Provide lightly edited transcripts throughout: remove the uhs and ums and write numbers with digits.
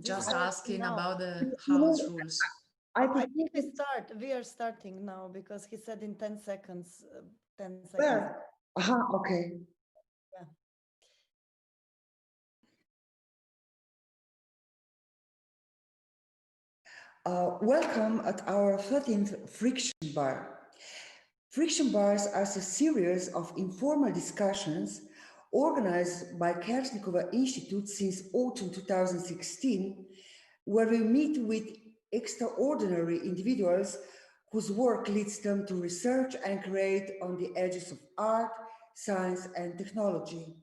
just I- asking now. about the You house know, rules. I I could think we are starting now because he said in 10 seconds. 10 seconds. where? Aha, okay. Yeah. Welcome at our 13th Friction Bar. Friction Bars are a series of informal discussions organized by Kersnikova Institute since autumn 2016, where we meet with extraordinary individuals whose work leads them to research and create on the edges of art, science, and technology.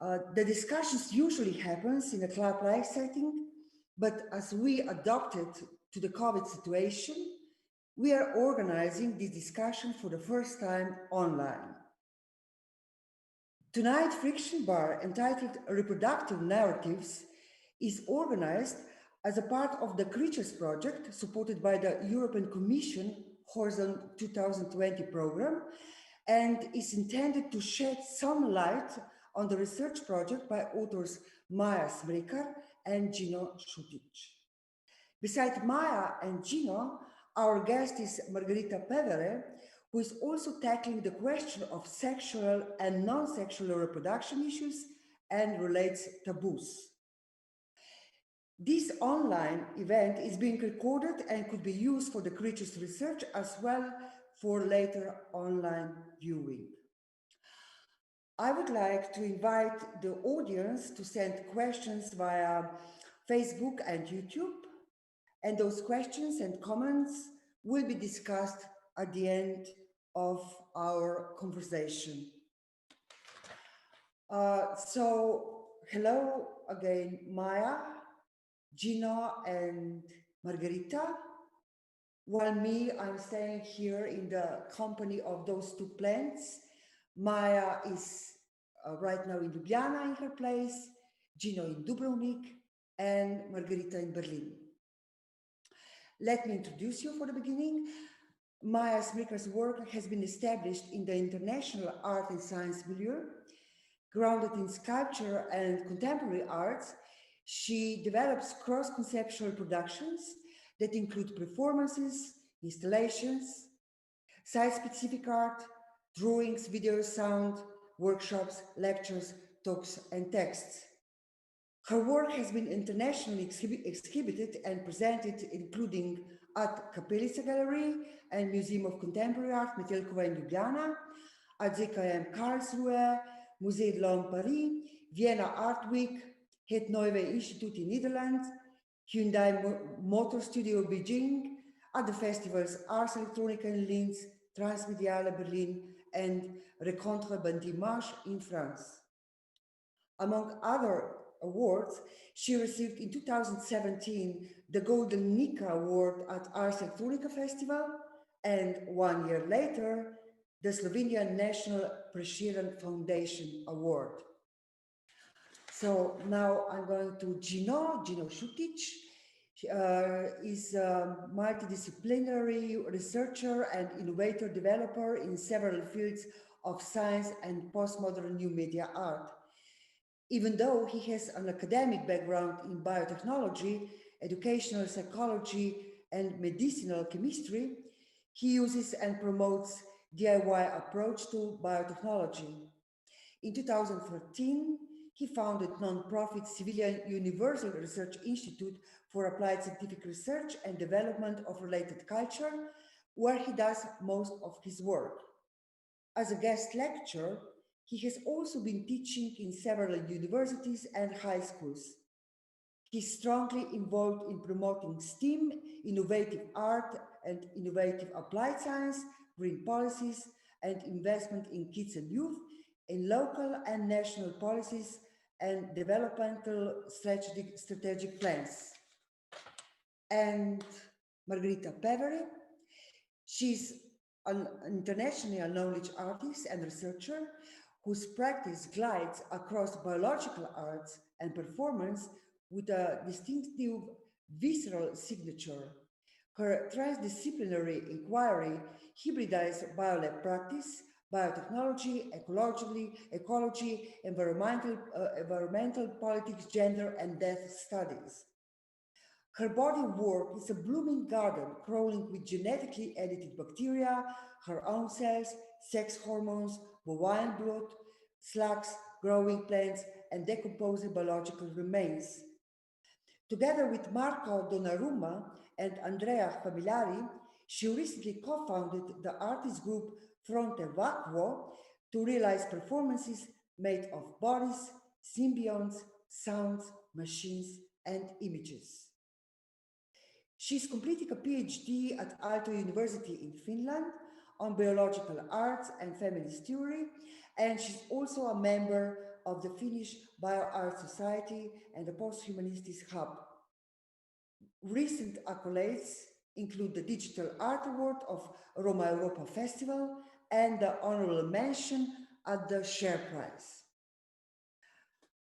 The discussions usually happens in a club-like setting, but as we adapted to the COVID situation, we are organizing this discussion for the first time online. Tonight, Friction Bar, entitled Reproductive Narratives, is organized as a part of the Creatures Project, supported by the European Commission Horizon 2020 program, and is intended to shed some light on the research project by authors Maja Smrekar and Gjino Šutić. Beside Maja and Gjino, our guest is Margherita Pevere, who is also tackling the question of sexual and non-sexual reproduction issues and relates taboos. This online event is being recorded and could be used for the creatures research as well for later online viewing. I would like to invite the audience to send questions via Facebook and YouTube, and those questions and comments will be discussed at the end of our conversation. So, hello again, Maja, Gjino, and Margherita. While I'm staying here in the company of those two plants. Maja is right now in Ljubljana in her place, Gjino in Dubrovnik, and Margherita in Berlin. Let me introduce you for the beginning. Maja Smrekar's work has been established in the international art and science milieu. Grounded in sculpture and contemporary arts, she develops cross-conceptual productions that include performances, installations, site-specific art, drawings, videos, sound, workshops, lectures, talks, and texts. Her work has been internationally exhibited and presented, including at Kapelica Gallery and Museum of Contemporary Art, Metelkova in Ljubljana, at ZKM Karlsruhe, Musée de l'Homme Paris, Vienna Art Week, Het Nieuwe Institute in Netherlands, Hyundai Motor Studio Beijing, at the festivals Ars Electronica in Linz, Transmediale Berlin, and Rencontre Bandimash in France. Among other awards, she received in 2017 the Golden Nika Award at Ars Electronica Festival, and 1 year later, the Slovenian National Prešeren Foundation Award. So now I'm going to Gjino Šutić. She is a multidisciplinary researcher and innovator developer in several fields of science and postmodern new media art. Even though he has an academic background in biotechnology, educational psychology, and medicinal chemistry, he uses and promotes DIY approach to biotechnology. In 2013, he founded non-profit Civilian Universal Research Institute for Applied Scientific Research and Development of Related Culture, where he does most of his work. As a guest lecturer, he has also been teaching in several universities and high schools. He's strongly involved in promoting STEAM, innovative art and innovative applied science, green policies, and investment in kids and youth, in local and national policies and developmental strategic plans. And Margherita Pevere, she's an internationally acknowledged artist and researcher whose practice glides across biological arts and performance with a distinctive visceral signature. Her transdisciplinary inquiry hybridizes biolab practice, biotechnology, ecology, environmental politics, gender, and death studies. Her body work is a blooming garden crawling with genetically edited bacteria, her own cells, sex hormones, bovine blood, slugs, growing plants, and decomposing biological remains. Together with Marco Donnarumma and Andrea Familari, she recently co-founded the artist group Fronte Vacuo to realize performances made of bodies, symbionts, sounds, machines, and images. She's completing a PhD at Aalto University in Finland on biological arts and feminist theory, and she's also a member of the Finnish BioArt Society and the Posthumanistic Hub. Recent accolades include the Digital Art Award of Roma Europa Festival and the honorable mention at the Share Prize.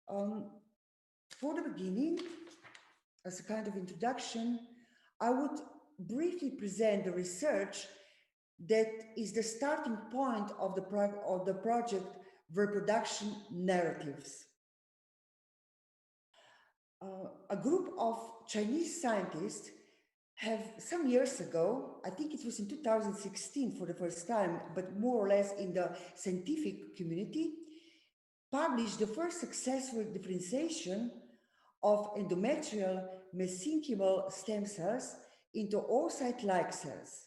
For the beginning, as a kind of introduction, I would briefly present the research that is the starting point of the project reproduction narratives. A group of Chinese scientists have some years ago, I think it was in 2016 for the first time, but more or less in the scientific community, published the first successful differentiation of endometrial mesenchymal stem cells into oocyte-like cells.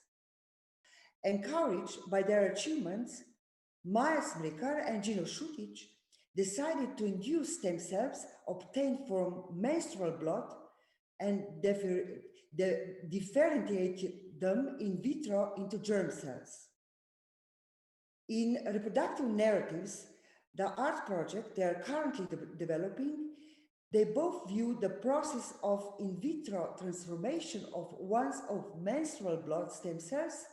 Encouraged by their achievements, Maja Smrekar and Gjino Šutić decided to induce stem cells obtained from menstrual blood and differentiate them in vitro into germ cells. In reproductive narratives, the art project they are currently developing, they both view the process of in vitro transformation of menstrual blood stem cells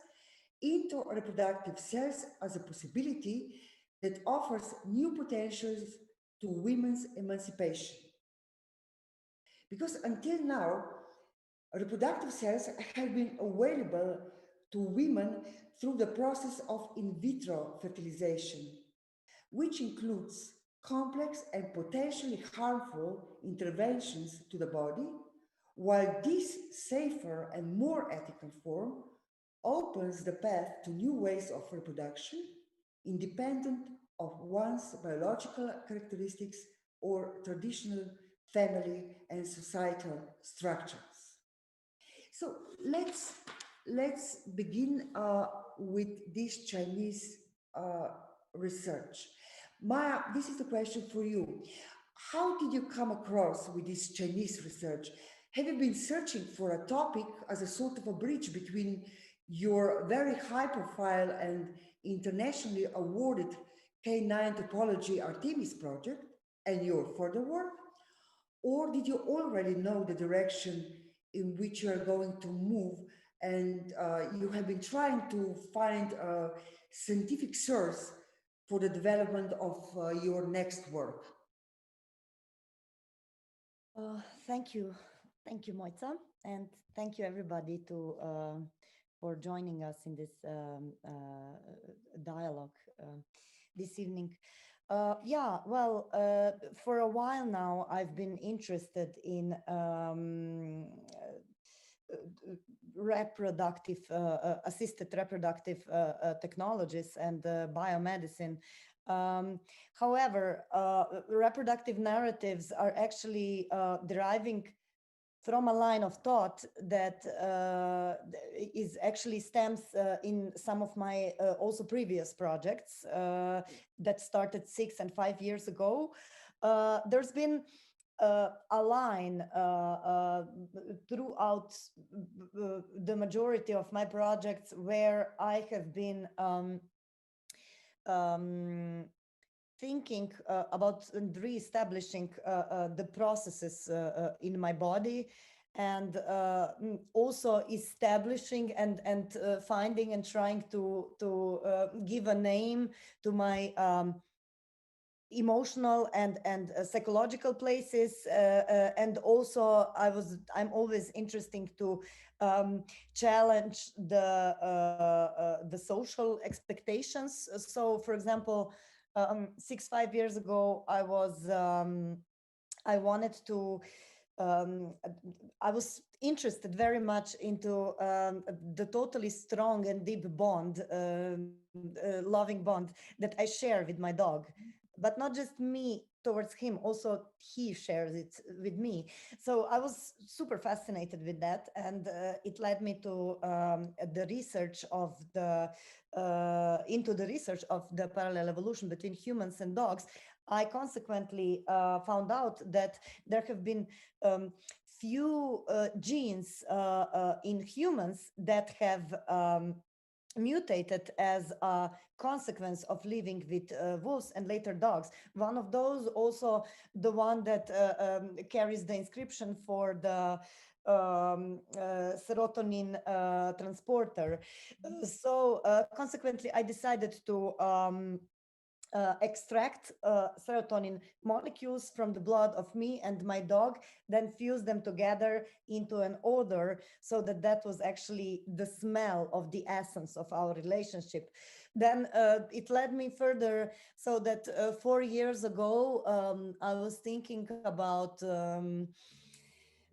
into reproductive cells as a possibility that offers new potentials to women's emancipation. Because until now, reproductive cells have been available to women through the process of in vitro fertilization, which includes complex and potentially harmful interventions to the body, while this safer and more ethical form opens the path to new ways of reproduction, independent of one's biological characteristics or traditional family and societal structures. So let's begin with this Chinese research. Maja, this is the question for you. How did you come across with this Chinese research? Have you been searching for a topic as a sort of a bridge between your very high profile and internationally awarded K9 topology Artemis project and your further work? Or did you already know the direction in which you are going to move and you have been trying to find a scientific source for the development of your next work? Thank you, Mojca, and thank you everybody for joining us in this dialogue this evening. Yeah, well, for a while now, I've been interested in assisted reproductive technologies and biomedicine. However, reproductive narratives are actually deriving from a line of thought that is actually stems in some of my also previous projects that started 6 and 5 years ago. There's been a line throughout the majority of my projects where I have been thinking about and re-establishing the processes in my body, and also establishing and finding and trying to give a name to my emotional and psychological places, and also I'm always interested to challenge the social expectations. So, for example, 5 years ago, I wanted to. I was interested very much into the totally strong and deep bond, loving bond that I share with my dog. But not just me towards him, also he shares it with me. So I was super fascinated with that, and it led me to the research of the into the research of the parallel evolution between humans and dogs. I consequently found out that there have been few genes in humans that have mutated as a consequence of living with wolves and later dogs. One of those, also the one that carries the inscription for the serotonin transporter. So consequently, I decided to extract serotonin molecules from the blood of me and my dog, then fuse them together into an odor, so that that was actually the smell of the essence of our relationship. Then it led me further, so that 4 years ago, I was thinking about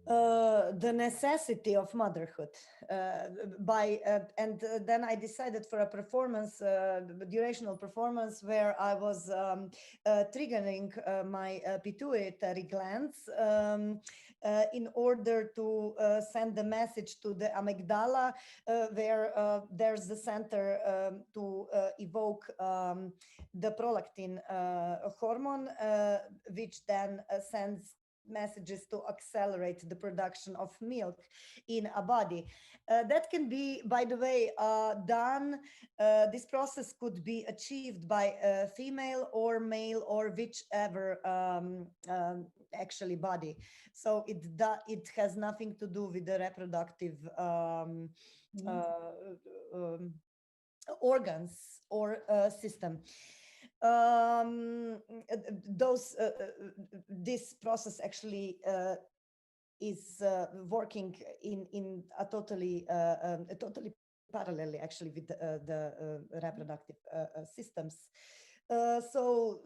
the necessity of motherhood and then I decided for a performance, durational performance, where I was triggering my pituitary glands in order to send the message to the amygdala, where there's the center to evoke the prolactin hormone, which then sends messages to accelerate the production of milk in a body. That can be, by the way, done. This process could be achieved by a female or male or whichever actually body. So it has nothing to do with the reproductive organs or system. This process actually is working in a totally parallelly, actually, with the reproductive systems. So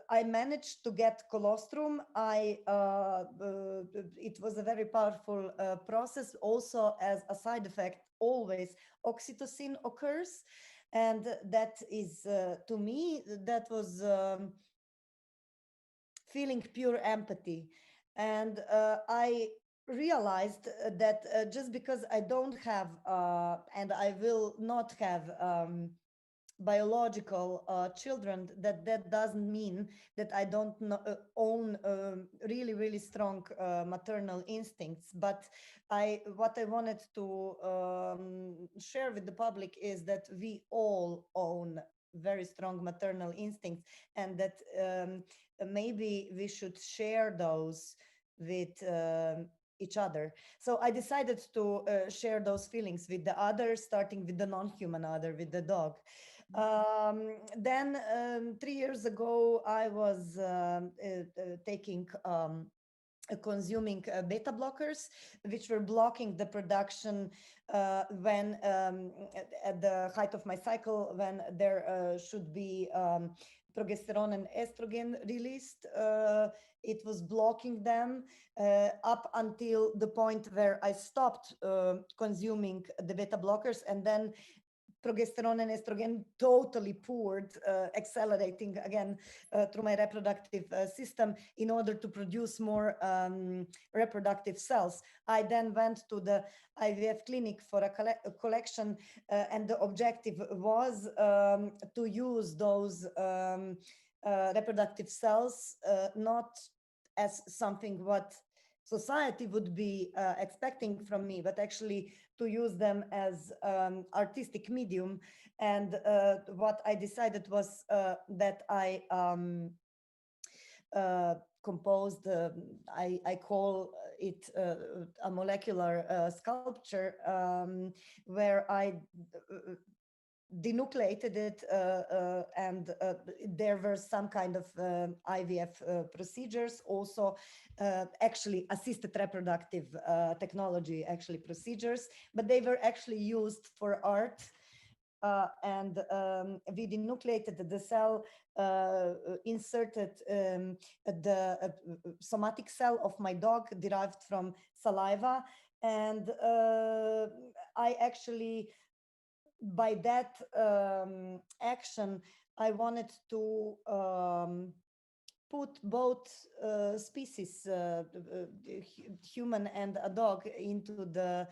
I managed to get colostrum. It was a very powerful process. Also, as a side effect, always oxytocin occurs. And that is, to me, that was feeling pure empathy. And I realized that just because I don't have, and I will not have biological children, that doesn't mean that I don't own really, really strong maternal instincts. But what I wanted to share with the public is that we all own very strong maternal instincts, and that maybe we should share those with each other. So I decided to share those feelings with the other, starting with the non-human other, with the dog. Then 3 years ago, I was taking consuming beta blockers, which were blocking the production when at the height of my cycle, when there should be progesterone and estrogen released. It was blocking them up until the point where I stopped consuming the beta blockers, and then progesterone and estrogen totally poured, accelerating again through my reproductive system in order to produce more reproductive cells. I then went to the IVF clinic for a collection, and the objective was to use those reproductive cells not as something what society would be expecting from me, but actually to use them as artistic medium. And what I decided was that I composed, I call it a molecular sculpture, where I denucleated it, and there were some kind of IVF procedures, also actually assisted reproductive technology, actually procedures, but they were actually used for art. And we denucleated the cell, inserted the somatic cell of my dog derived from saliva, And I actually, by that action, I wanted to put both species, human and a dog, into the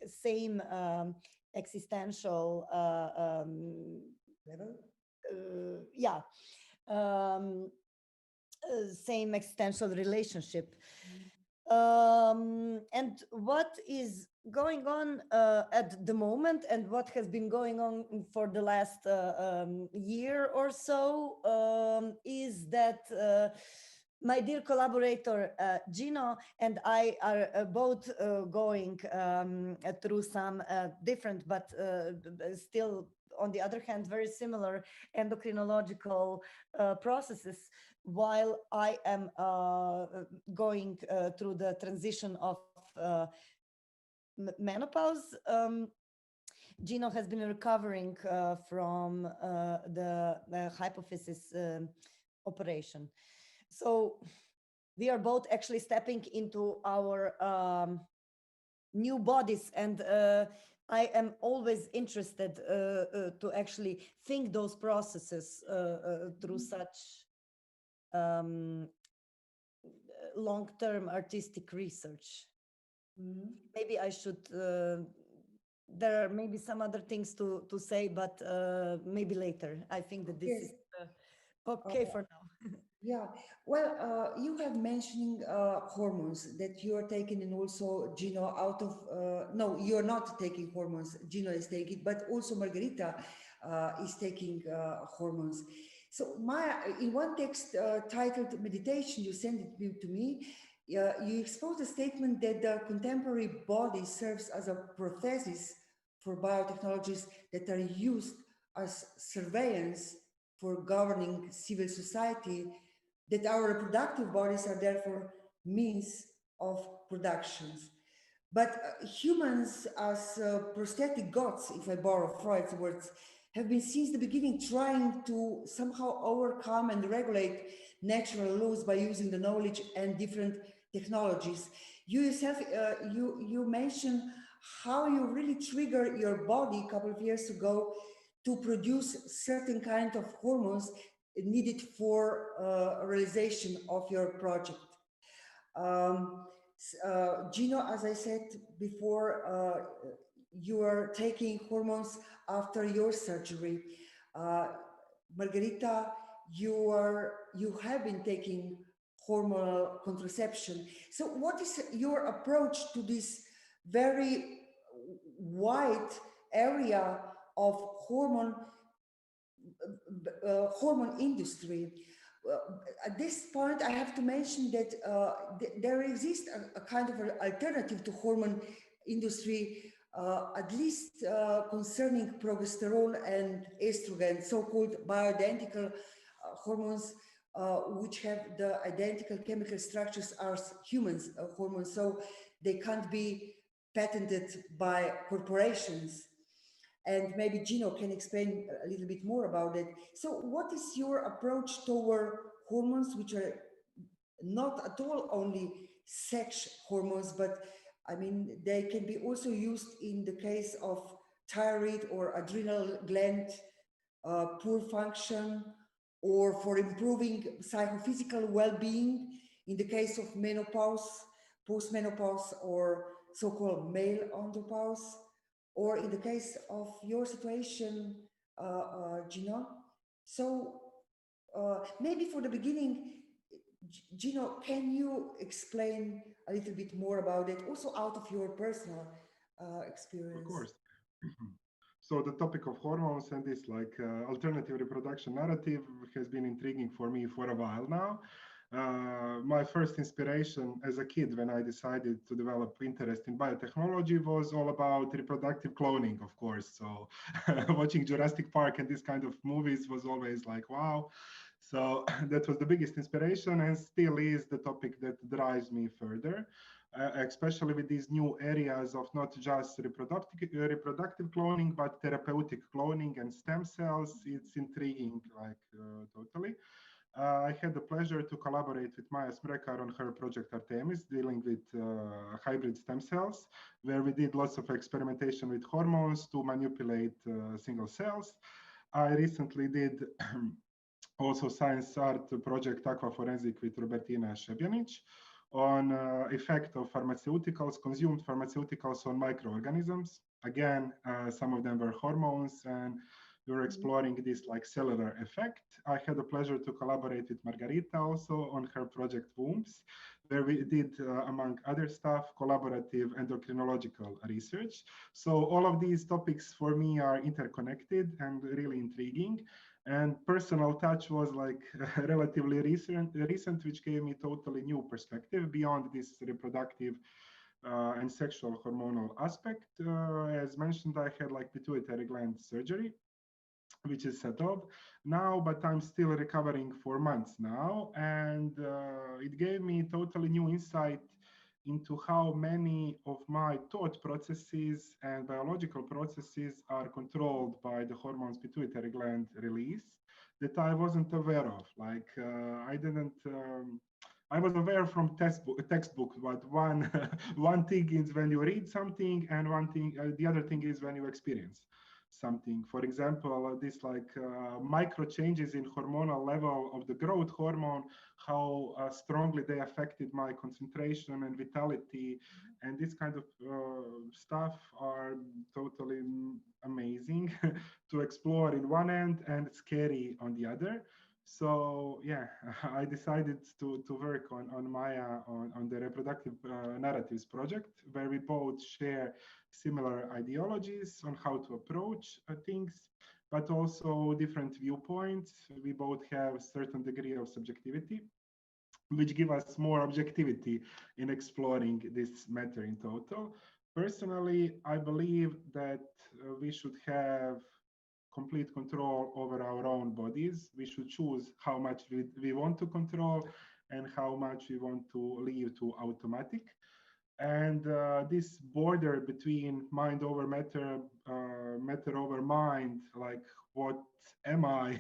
same existential level. Yeah, same existential relationship. And what is going on at the moment, and what has been going on for the last year or so, is that my dear collaborator Gjino and I are both going through some different, but still, on the other hand, very similar endocrinological processes, while I am going through the transition of menopause. Gjino has been recovering from the hypophysis operation. So we are both actually stepping into our new bodies, and I am always interested to actually think those processes through such long-term artistic research. Maybe I should, there are maybe some other things to say, but maybe later. I think that this is okay for now. Yeah, well, you have mentioning hormones that you are taking, and also Gjino out of, no, you're not taking hormones, Gjino is taking, but also Margherita is taking hormones. So Maja, in one text titled Meditation, you sent it to me, you exposed a statement that the contemporary body serves as a prosthesis for biotechnologies that are used as surveillance for governing civil society, that our reproductive bodies are therefore means of productions. But humans as prosthetic gods, if I borrow Freud's words, have been since the beginning trying to somehow overcome and regulate natural laws by using the knowledge and different technologies. You yourself, you mentioned how you really trigger your body a couple of years ago to produce certain kind of hormones needed for realization of your project. Gjino, as I said before, you are taking hormones after your surgery. Margherita, you have been taking hormonal contraception. So what is your approach to this very wide area of hormone industry? At this point, I have to mention that there exists a kind of an alternative to hormone industry, at least concerning progesterone and estrogen, so-called bioidentical hormones, which have the identical chemical structures as humans hormones, so they can't be patented by corporations. And maybe Gjino can explain a little bit more about it. So what is your approach toward hormones, which are not at all only sex hormones, but I mean, they can be also used in the case of thyroid or adrenal gland poor function, or for improving psychophysical well-being in the case of menopause, postmenopause, or so-called male andropause, or in the case of your situation, Gjino. So maybe for the beginning, Gjino, can you explain a little bit more about it, also out of your personal experience? Of course. So the topic of hormones and this alternative reproduction narrative has been intriguing for me for a while now. My first inspiration as a kid when I decided to develop interest in biotechnology was all about reproductive cloning, of course. So watching Jurassic Park and this kind of movies was always like, wow. So that was the biggest inspiration, and still is the topic that drives me further. Especially with these new areas of not just reproductive cloning, but therapeutic cloning and stem cells. It's intriguing, totally. I had the pleasure to collaborate with Maja Smrekar on her project Artemis, dealing with hybrid stem cells, where we did lots of experimentation with hormones to manipulate single cells. I recently did also science art project Aquaforensic with Robertina Šebjanić on effect of pharmaceuticals, consumed pharmaceuticals on microorganisms. Again, some of them were hormones, and we were exploring this like cellular effect. I had the pleasure to collaborate with Margherita also on her project Wombs, where we did, among other stuff, collaborative endocrinological research. So all of these topics for me are interconnected and really intriguing. And personal touch was like relatively recent, which gave me totally new perspective beyond this reproductive and sexual hormonal aspect. As mentioned, I had like pituitary gland surgery, which is settled now, but I'm still recovering for months now. And it gave me totally new insight into how many of my thought processes and biological processes are controlled by the hormones pituitary gland release that I wasn't aware of. Like I didn't, I was aware from textbook, but one, one thing is when you read something, and one thing, the other thing is when you experience something. For example, this like micro changes in hormonal level of the growth hormone, how strongly they affected my concentration and vitality, and this kind of stuff are totally amazing to explore in one end and scary on the other. So yeah, I decided to work on Maja on the reproductive narratives project, where we both share similar ideologies on how to approach things, but also different viewpoints. We both have a certain degree of subjectivity, which give us more objectivity in exploring this matter in total. Personally, I believe that we should have complete control over our own bodies. We should choose how much we want to control and how much we want to leave to automatic. And this border between mind over matter, matter over mind, like what am I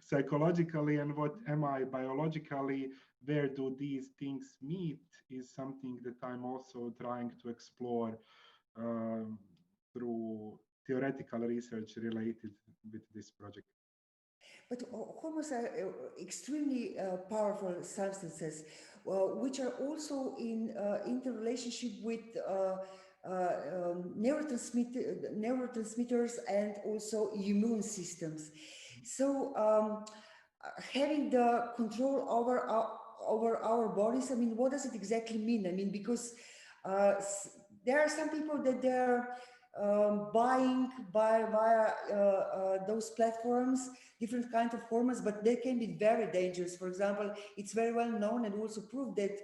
psychologically and what am I biologically, where do these things meet, is something that I'm also trying to explore through theoretical research related with this project. But hormones are extremely powerful substances, which are also in interrelationship with neurotransmitters and also immune systems. So having the control over our bodies, I mean, what does it exactly mean? I mean, because there are some people that they're buying via those platforms different kinds of hormones, but they can be very dangerous. For example, it's very well known and also proved that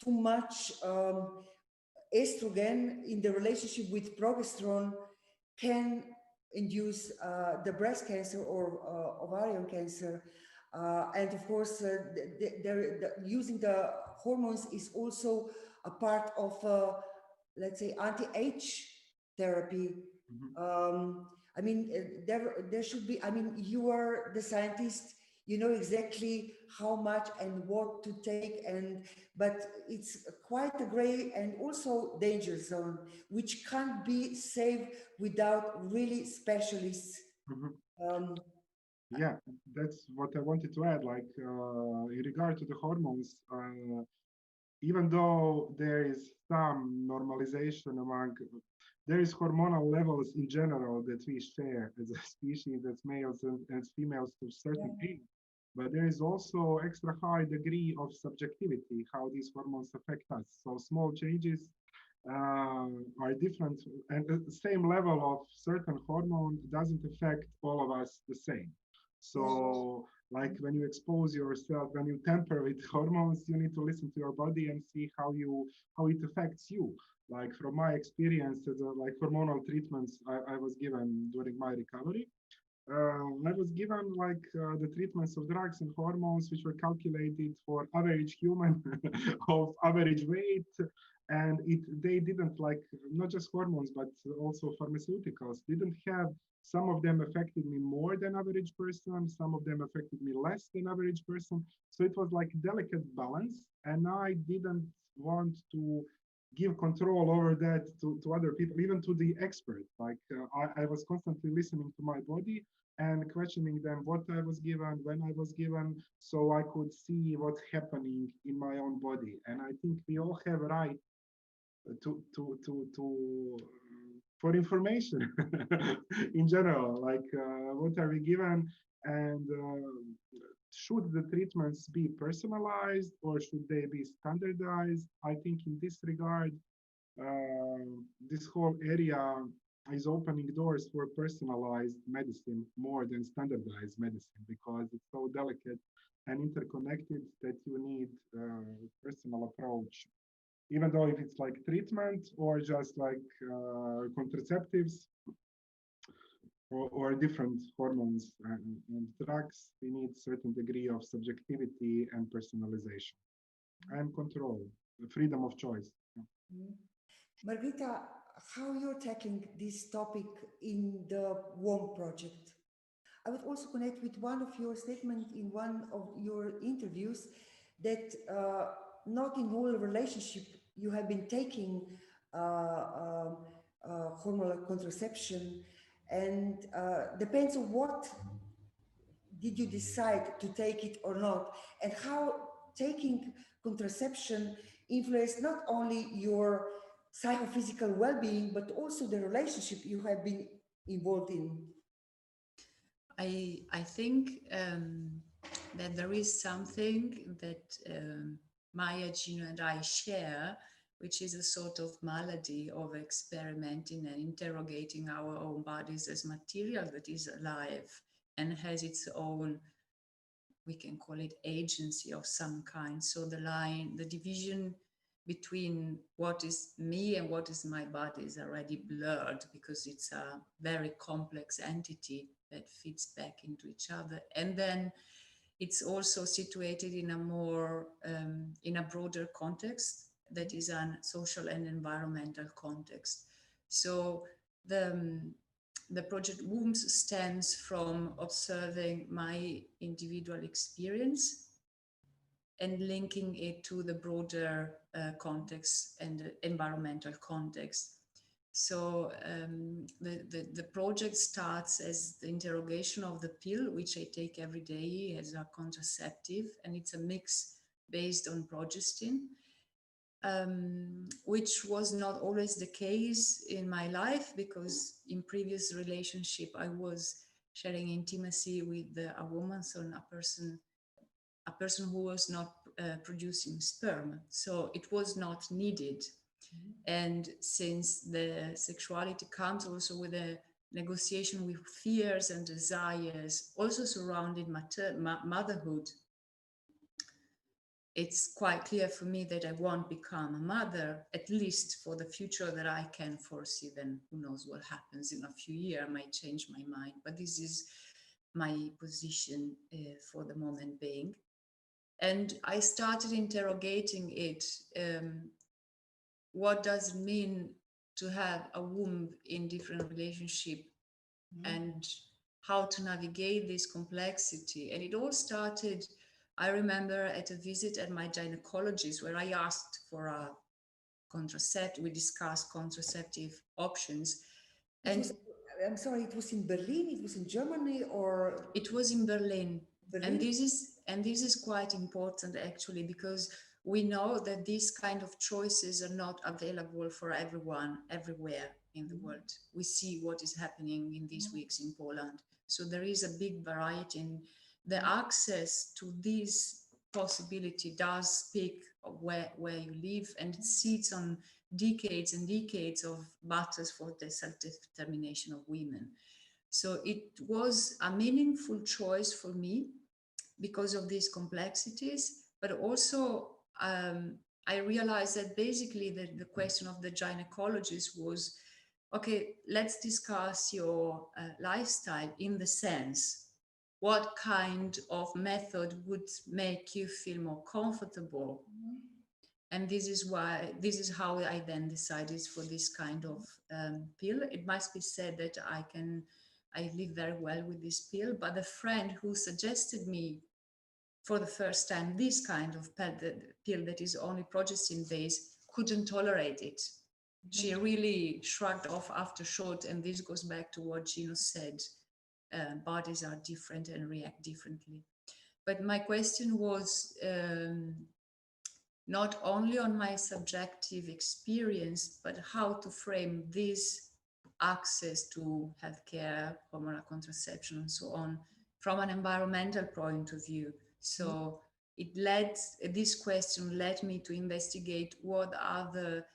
too much estrogen in the relationship with progesterone can induce the breast cancer or ovarian cancer. And of course, using the hormones is also a part of, let's say, anti-age therapy. I mean, there should be, I mean, you are the scientist, you know exactly how much and what to take, but it's quite a gray and also danger zone, which can't be saved without really specialists. Yeah, that's what I wanted to add. Like in regard to the hormones, even though there is some normalization among, there is hormonal levels in general that we share as a species, as males and females to a certain age, but there is also extra high degree of subjectivity, how these hormones affect us. So small changes are different, and the same level of certain hormone doesn't affect all of us the same. So like when you expose yourself, when you tamper with hormones, you need to listen to your body and see how it affects you. Like from my experience as like hormonal treatments I was given during my recovery, I was given like the treatments of drugs and hormones which were calculated for average human of average weight, And they didn't like, not just hormones, but also pharmaceuticals, didn't have, some of them affected me more than average person, some of them affected me less than average person. So it was like delicate balance. And I didn't want to give control over that to other people, even to the expert. Like I was constantly listening to my body and questioning them what I was given, when I was given, so I could see what's happening in my own body. And I think we all have a right to for information in general, like what are we given, and should the treatments be personalized or should they be standardized? I think in this regard, this whole area is opening doors for personalized medicine more than standardized medicine, because it's so delicate and interconnected that you need personal approach, even though if it's like treatment or just like contraceptives or different hormones and drugs, we need certain degree of subjectivity and personalization and control, the freedom of choice. Margherita, how you're tackling this topic in the WOM project? I would also connect with one of your statements in one of your interviews that not in all relationship you have been taking hormonal contraception, and depends on what did you decide to take it or not, and how taking contraception influenced not only your psychophysical well-being but also the relationship you have been involved in. I think that there is something that Maja, Gjino, and I share, which is a sort of malady of experimenting and interrogating our own bodies as material that is alive and has its own, we can call it agency of some kind. So the division between what is me and what is my body is already blurred, because it's a very complex entity that fits back into each other. And then it's also situated in a more, in a broader context that is a social and environmental context. So the project WOMS stems from observing my individual experience and linking it to the broader context and environmental context. So the project starts as the interrogation of the pill, which I take every day as a contraceptive, and it's a mix based on progestin, which was not always the case in my life, because in previous relationship I was sharing intimacy with a woman, so a person who was not producing sperm, so it was not needed. And since the sexuality comes also with a negotiation with fears and desires, also surrounding motherhood, it's quite clear for me that I won't become a mother, at least for the future that I can foresee. Then who knows what happens in a few years, I might change my mind, but this is my position for the moment being. And I started interrogating it. What does it mean to have a womb in different relationship, and how to navigate this complexity? And it all started, I remember, at a visit at my gynecologist, where I asked for a contraceptive. We discussed contraceptive options. And I'm sorry, it was in Berlin, it was in Germany, or? It was in Berlin. And this is quite important, actually, because we know that these kind of choices are not available for everyone, everywhere in the world. We see what is happening in these weeks in Poland. So there is a big variety, and the access to this possibility does speak of where you live, and it sits on decades and decades of battles for the self-determination of women. So it was a meaningful choice for me because of these complexities, but also I realized that basically the question of the gynecologist was, okay, let's discuss your lifestyle, in the sense, what kind of method would make you feel more comfortable? And this is how I then decided for this kind of pill. It must be said that I live very well with this pill, but a friend who suggested me for the first time this kind of pill that is only progestin based couldn't tolerate it. She really shrugged off after short, and this goes back to what Gjino said. Bodies are different and react differently. But my question was not only on my subjective experience, but how to frame this access to healthcare, hormonal contraception, and so on, from an environmental point of view. So this question led me to investigate what other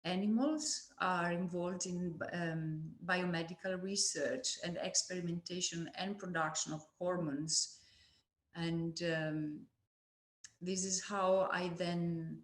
animals are involved in biomedical research and experimentation and production of hormones. And this is how I then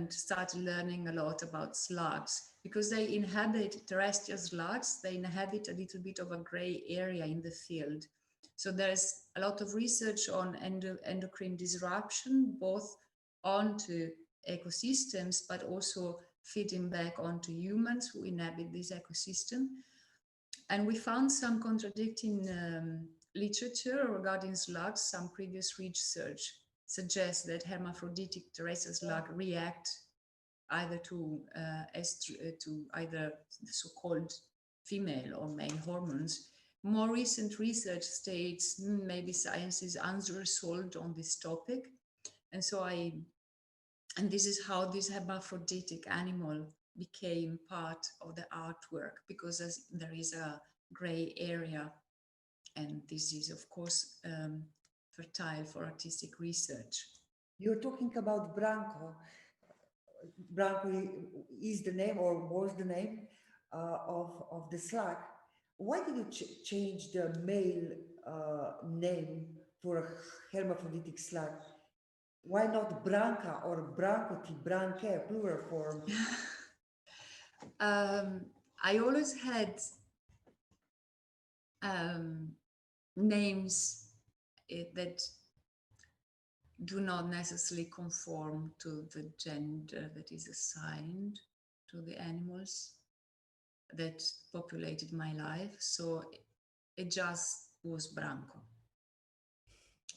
started learning a lot about slugs, because they inhabit terrestrial slugs. They inhabit a little bit of a gray area in the field. So there's a lot of research on endocrine disruption, both onto ecosystems, but also feeding back onto humans who inhabit this ecosystem. And we found some contradicting literature regarding slugs. Some previous research suggests that hermaphroditic terrestrial slugs react either to either the so-called female or male hormones. More recent research states maybe science is unresolved on this topic. And so and this is how this hermaphroditic animal became part of the artwork, because there is a gray area, and this is of course fertile for artistic research. You're talking about Branco. Branco is the name, or was the name of the slug. Why did you change the male name for a hermaphroditic slug? Why not Branca or Brancoti, Branche, plural form? I always had names that do not necessarily conform to the gender that is assigned to the animals that populated my life. So it just was Branco.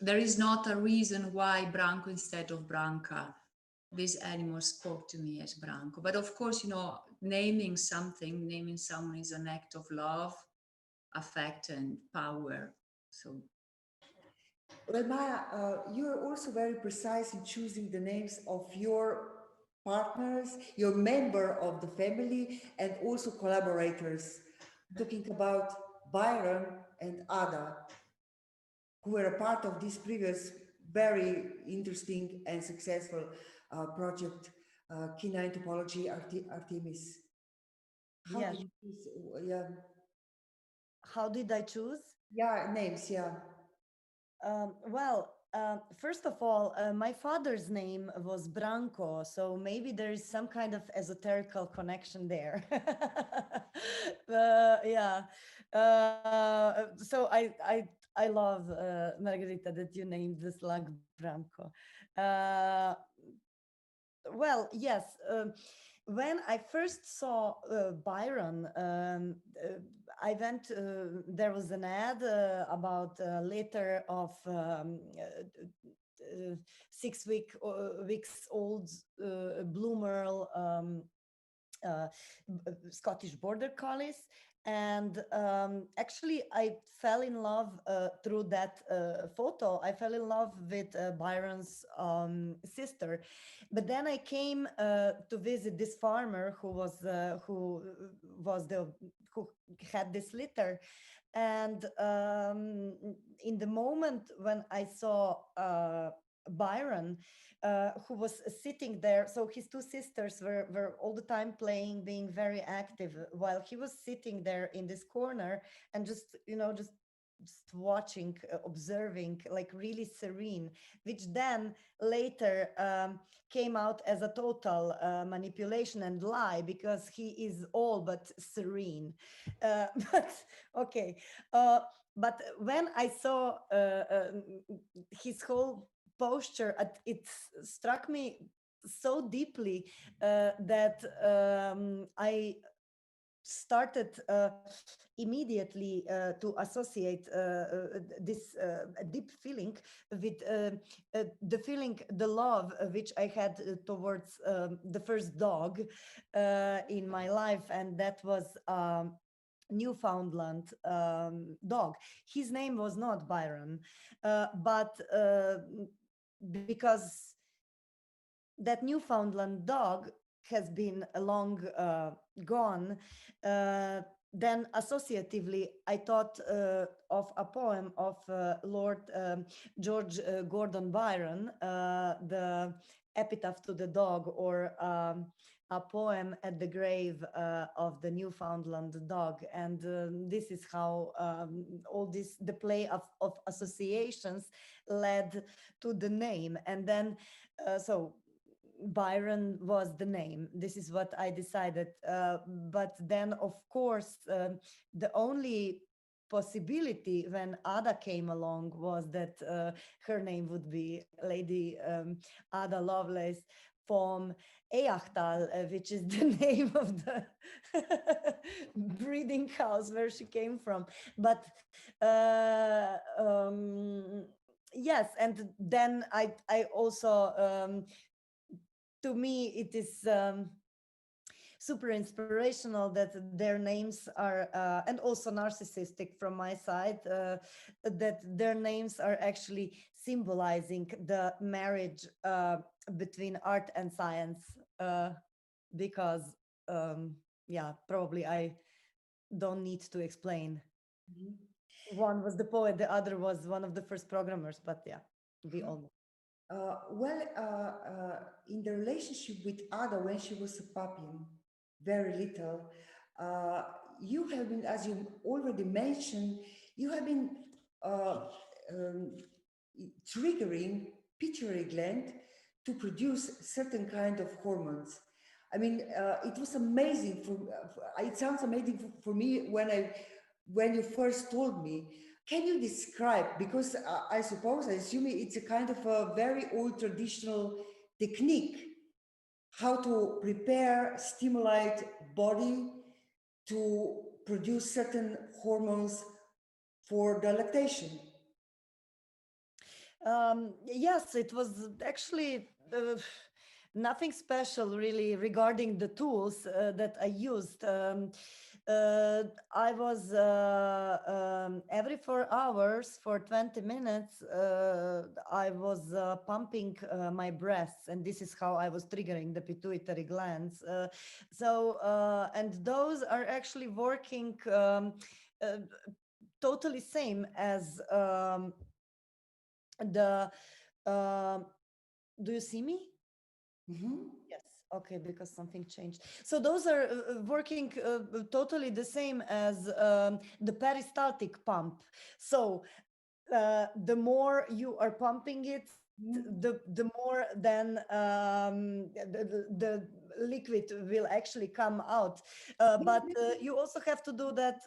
There is not a reason why Branco instead of Branca. These animals spoke to me as Branco. But of course, you know, naming someone is an act of love, affect, and power. So, well, Maja, you're also very precise in choosing the names of your partners, your member of the family, and also collaborators. Talking about Byron and Ada, who were a part of this previous very interesting and successful project, Canine Topology Artemis. How did you choose? Yeah. How did I choose? Yeah, names, yeah. Well, first of all, my father's name was Branco, so maybe there is some kind of esoterical connection there. Yeah. So I love, Margherita, that you named the slug Branco. Well, yes. When I first saw Byron, I went, there was an ad about a litter of 6 weeks old Blue Merle Scottish Border Collies. And actually, I fell in love through that photo. I fell in love with Byron's sister. But then I came to visit this farmer who had this litter. And in the moment when I saw Byron, who was sitting there, so his two sisters were all the time playing, being very active, while he was sitting there in this corner and just watching, observing, like really serene, which then later came out as a total manipulation and lie, because he is all but serene. But okay. But when I saw his whole posture, it struck me so deeply that I started immediately to associate this deep feeling with the feeling, the love which I had towards the first dog in my life, and that was Newfoundland dog. His name was not Byron, but because that Newfoundland dog has been long gone, then associatively I thought of a poem of Lord George Gordon Byron, the Epitaph to the Dog, or a poem at the grave of the Newfoundland dog. And this is how all this, the play of associations led to the name. And then, so Byron was the name. This is what I decided. But then, of course, the only possibility when Ada came along was that her name would be Lady Ada Lovelace from Eyachtal, which is the name of the breeding house where she came from. But yes, and then I also to me, it is super inspirational that their names are, and also narcissistic from my side, that their names are actually symbolizing the marriage between art and science, because, yeah, probably I don't need to explain. Mm-hmm. One was the poet, the other was one of the first programmers, but yeah, we all know. In the relationship with Ada when she was a puppy, very little, you have been, as you already mentioned, you have been triggering pituitary gland to produce certain kind of hormones. I mean, it was amazing. It sounds amazing for me when you first told me. Can you describe, because I assume it's a kind of a very old traditional technique, how to prepare, stimulate body to produce certain hormones for the lactation? Yes, it was actually nothing special really regarding the tools that I used. I was every 4 hours for 20 minutes, I was pumping my breasts, and this is how I was triggering the pituitary glands. And those are actually working totally same as the do you see me? Mm-hmm. Yes. Okay, because something changed. So those are working totally the same as the peristaltic pump. So the more you are pumping it, the more then the liquid will actually come out. But you also have to do that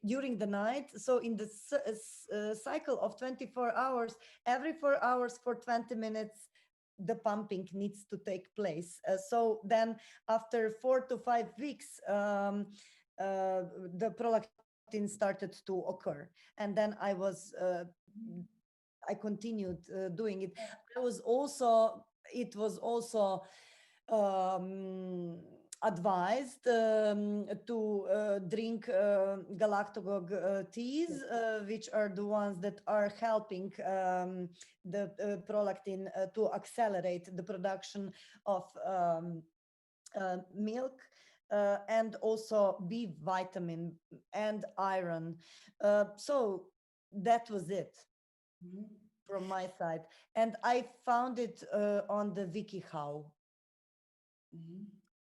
during the night. So in the cycle of 24 hours, every 4 hours for 20 minutes, the pumping needs to take place. So then after 4 to 5 weeks, the prolactin started to occur. And then I continued doing it. It was also advised to drink galactagogue teas, which are the ones that are helping the prolactin to accelerate the production of milk, and also B vitamin and iron. So that was it. Mm-hmm. From my side, and I found it on the WikiHow. Mm-hmm.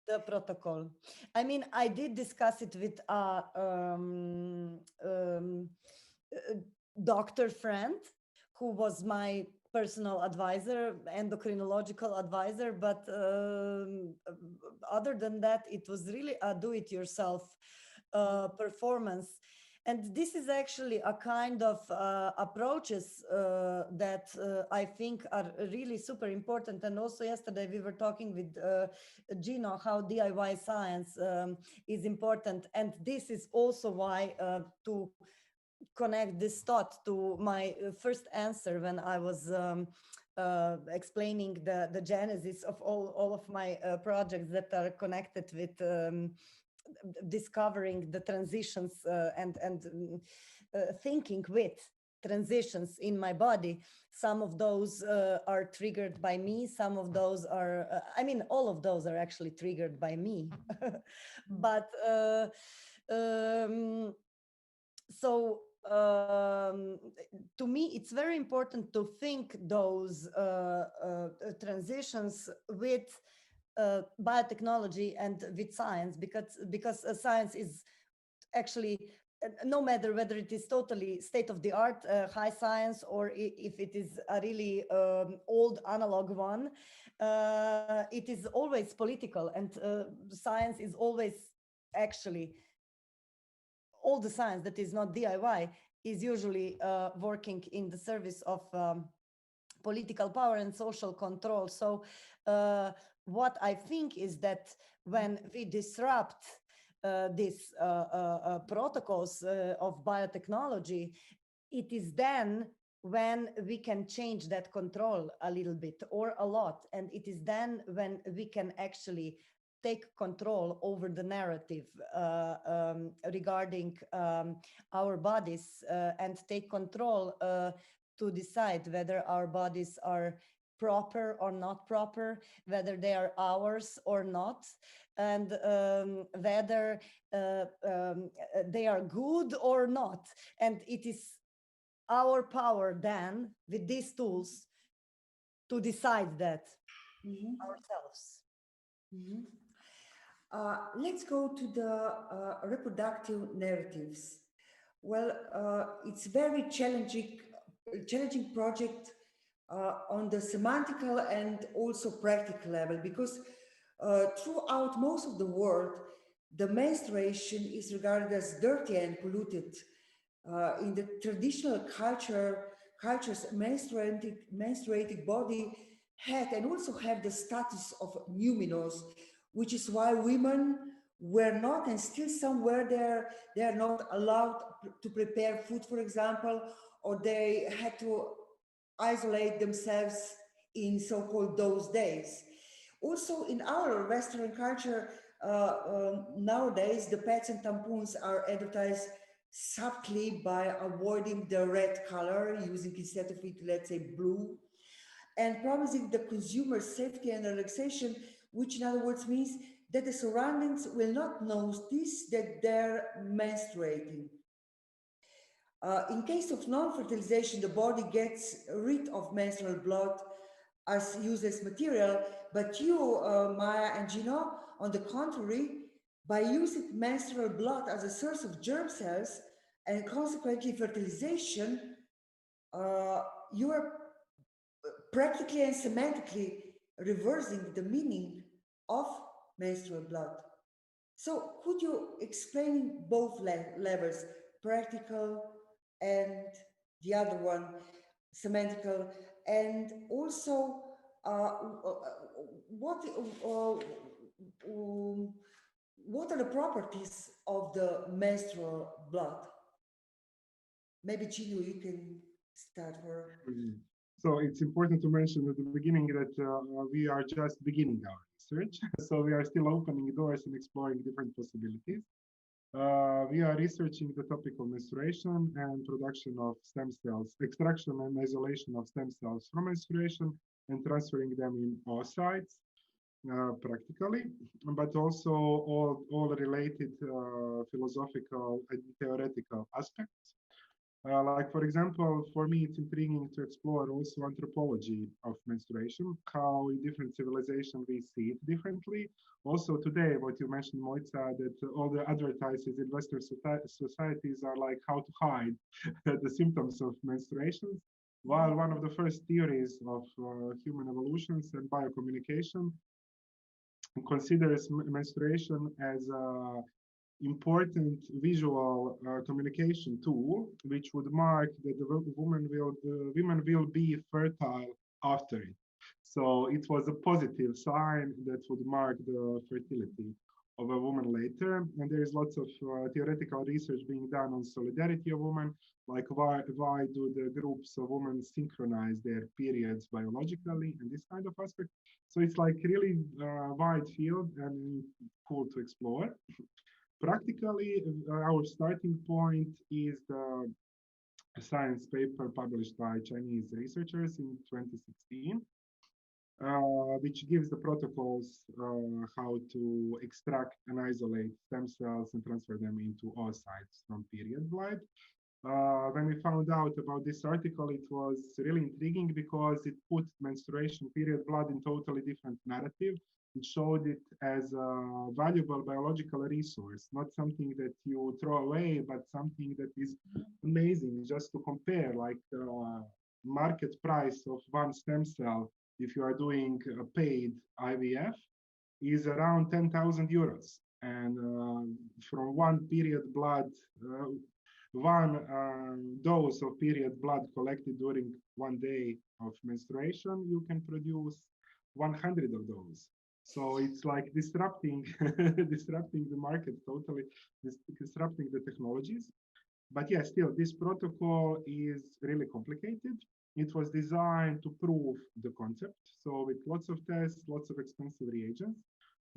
The protocol. I mean, I did discuss it with a doctor friend who was my personal advisor, endocrinological advisor, but other than that, it was really a do-it-yourself performance. And this is actually a kind of approaches that I think are really super important. And also yesterday we were talking with Gjino how DIY science is important. And this is also why to connect this thought to my first answer when I was explaining the genesis of all of my projects that are connected with discovering the transitions and thinking with transitions in my body. Some of those are triggered by me. Some of those are, I mean, all of those are actually triggered by me. But so to me, it's very important to think those transitions with biotechnology and with science, because science is actually, no matter whether it is totally state-of-the-art high science or if it is a really old analog one, it is always political, and science is always actually, all the science that is not DIY is usually working in the service of political power and social control. So what I think is that when we disrupt these protocols of biotechnology, it is then when we can change that control a little bit or a lot. And it is then when we can actually take control over the narrative regarding our bodies and take control to decide whether our bodies are proper or not proper, whether they are ours or not, and whether they are good or not. And it is our power then, with these tools, to decide that ourselves. Let's go to the reproductive narratives. Well, it's very challenging project on the semantical and also practical level, because throughout most of the world, the menstruation is regarded as dirty and polluted. In the traditional cultures, menstruating body had and also have the status of numinous, which is why women were not, and still somewhere they are not allowed to prepare food, for example, or they had to isolate themselves in so-called those days. Also in our Western culture, nowadays the pads and tampons are advertised subtly by avoiding the red color, using instead of it, let's say, blue, and promising the consumer safety and relaxation, which in other words means that the surroundings will not notice that they're menstruating. In case of non-fertilization, the body gets rid of menstrual blood as useless material, but you, Maja and Gjino, on the contrary, by using menstrual blood as a source of germ cells and consequently fertilization, you are practically and semantically reversing the meaning of menstrual blood. So could you explain both levels, practical and the other one, semantical, and also what are the properties of the menstrual blood? Maybe Gjino, you can start for. So it's important to mention at the beginning that we are just beginning our research. So we are still opening doors and exploring different possibilities. We are researching the topic of menstruation and production of stem cells, extraction and isolation of stem cells from menstruation and transferring them in oocytes practically, but also all related philosophical and theoretical aspects. Like, for example, for me, it's intriguing to explore also anthropology of menstruation, how in different civilizations we see it differently. Also today, what you mentioned, Mojca, that all the advertises in Western societies are like how to hide the symptoms of menstruation, while one of the first theories of human evolutions and biocommunication considers menstruation as important visual communication tool, which would mark that the woman will be fertile after it. So it was a positive sign that would mark the fertility of a woman later. And there is lots of theoretical research being done on solidarity of women, like why do the groups of women synchronize their periods biologically and this kind of aspect. So it's like really wide field and cool to explore. Practically, our starting point is the science paper published by Chinese researchers in 2016, which gives the protocols how to extract and isolate stem cells and transfer them into oocytes from period blood. When we found out about this article, it was really intriguing because it put menstruation period blood in totally different narrative. It showed it as a valuable biological resource, not something that you throw away, but something that is amazing just to compare, like market price of one stem cell, if you are doing a paid IVF, is around 10,000 euros. And from one period blood, one dose of period blood collected during 1 day of menstruation, you can produce 100 of those. So it's like disrupting disrupting the market totally, disrupting the technologies. But yeah, still, this protocol is really complicated. It was designed to prove the concept. So with lots of tests, lots of expensive reagents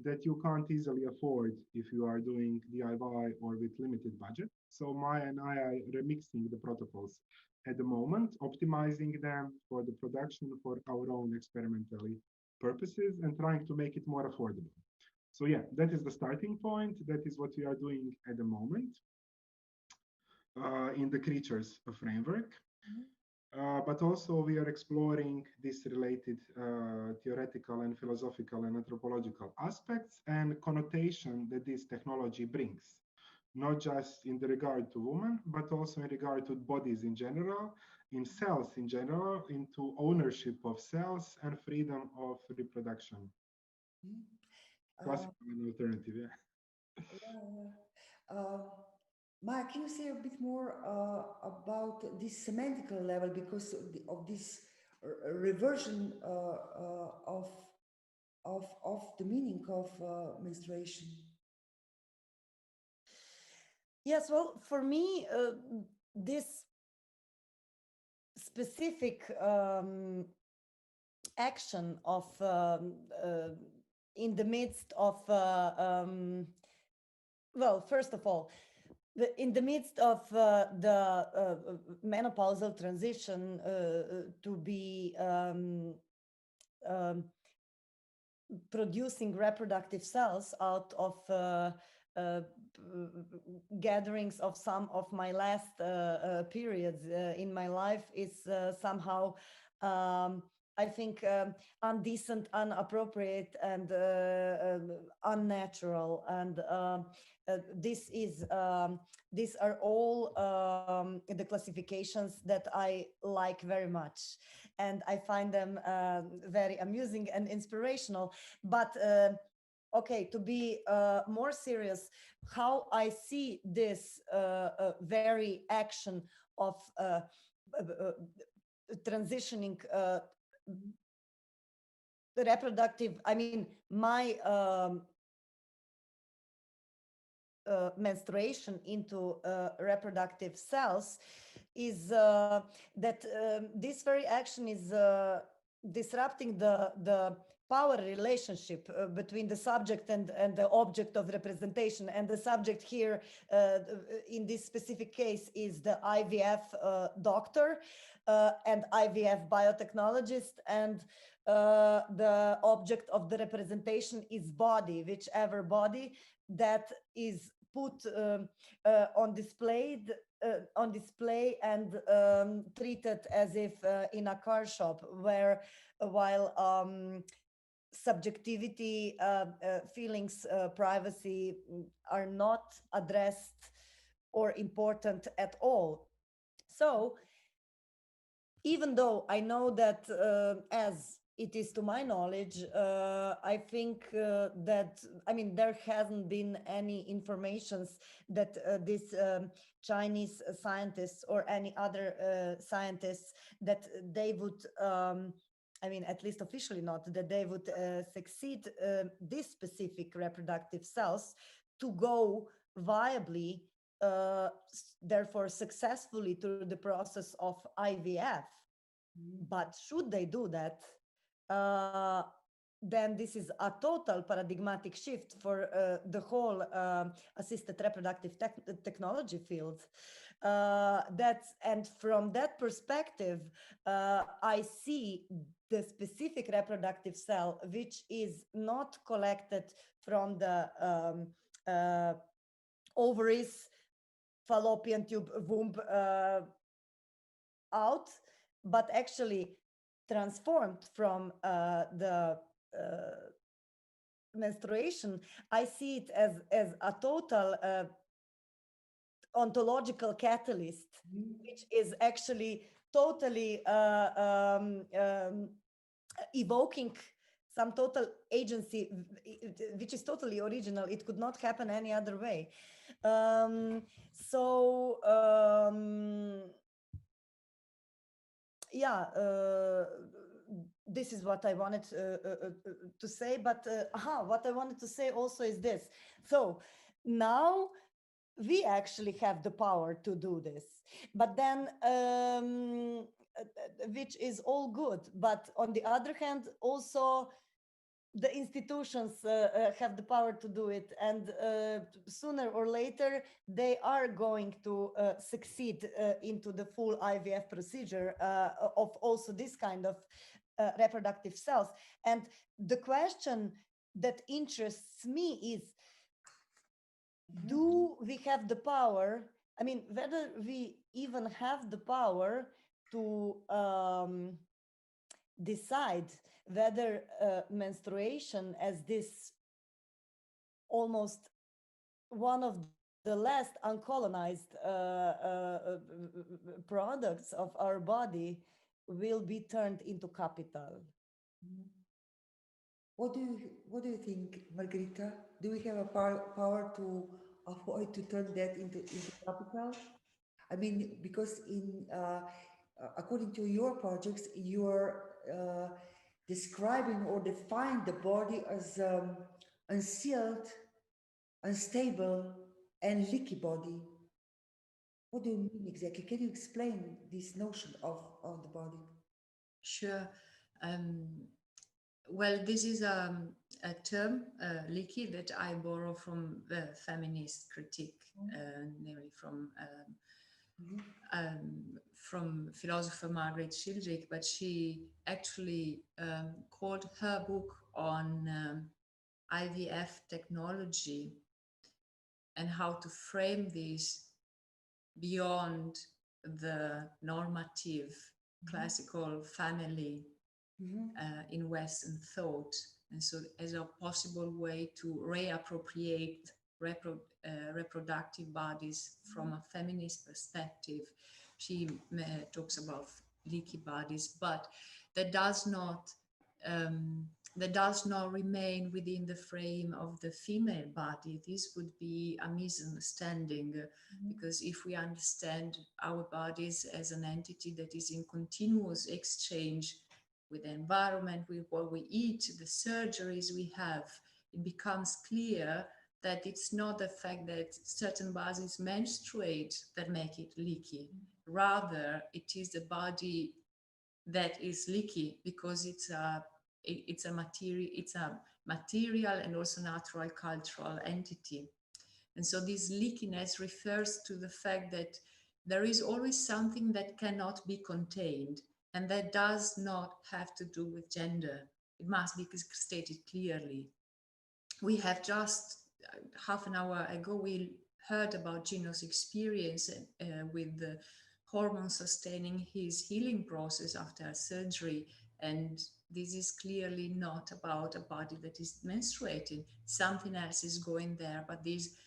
that you can't easily afford if you are doing DIY or with limited budget. So Maja and I are remixing the protocols at the moment, optimizing them for the production for our own experimentally purposes and trying to make it more affordable. So yeah, that is the starting point. That is what we are doing at the moment in the creatures framework. But also we are exploring this related theoretical and philosophical and anthropological aspects and connotation that this technology brings, not just in the regard to women, but also in regard to bodies in general, in cells in general, into ownership of cells and freedom of reproduction. Classical and alternative, yeah. Maja, can you say a bit more about this semantical level, because of this reversion of the meaning of menstruation? Yes, well, for me, this specific action of in the midst of well, first of all, in the midst of the menopausal transition to be producing reproductive cells out of gatherings of some of my last periods in my life is somehow I think undecent, inappropriate, and unnatural. And these are all the classifications that I like very much, and I find them very amusing and inspirational. But okay, to be more serious, how I see this very action of transitioning the reproductive, I mean, my menstruation into reproductive cells is that this very action is disrupting the power relationship between the subject and the object of representation. And the subject here in this specific case is the IVF doctor and IVF biotechnologist, and the object of the representation is body, whichever body that is put on display and treated as if in a car shop, where while subjectivity, feelings, privacy are not addressed or important at all. So even though I know that as it is to my knowledge, I think that, I mean, there hasn't been any informations that this Chinese scientists or any other scientists that they would, I mean, at least officially not, that they would succeed these specific reproductive cells to go viably, therefore successfully through the process of IVF. But should they do that, then this is a total paradigmatic shift for the whole assisted reproductive technology field. And from that perspective, I see the specific reproductive cell, which is not collected from the ovaries, fallopian tube, womb out, but actually transformed from the menstruation. I see it as a total ontological catalyst, which is actually totally evoking some total agency, which is totally original. It could not happen any other way. Yeah, this is what I wanted to say, but what I wanted to say also is this. So now we actually have the power to do this, but then which is all good, but on the other hand also the institutions have the power to do it, and sooner or later they are going to succeed into the full IVF procedure of also this kind of reproductive cells. And the question that interests me is, do we have the power, I mean, whether we even have the power to decide whether menstruation, as this almost one of the last uncolonized products of our body, will be turned into capital. What do you think, Margherita? Do we have a power to avoid to turn that into capital? I mean, because in according to your projects, you're describing or define the body as unsealed, unstable, and leaky body. What do you mean exactly? Can you explain this notion of the body? Sure. Well, this is a term, leaky, that I borrow from the feminist critique, namely from philosopher Margherita, but she actually called her book on IVF technology and how to frame this beyond the normative classical family in Western thought, and so as a possible way to reappropriate reproductive bodies from a feminist perspective. She talks about leaky bodies, but that does not remain within the frame of the female body. This would be a misunderstanding, because if we understand our bodies as an entity that is in continuous exchange with the environment, with what we eat, the surgeries we have, it becomes clear that it's not the fact that certain bodies menstruate that make it leaky. Rather, it is the body that is leaky because it's a material and also natural cultural entity. And so this leakiness refers to the fact that there is always something that cannot be contained, and that does not have to do with gender. It must be stated clearly. We have just half an hour ago, we heard about Gjino's experience with the hormone sustaining his healing process after surgery. And this is clearly not about a body that is menstruating. Something else is going there, but this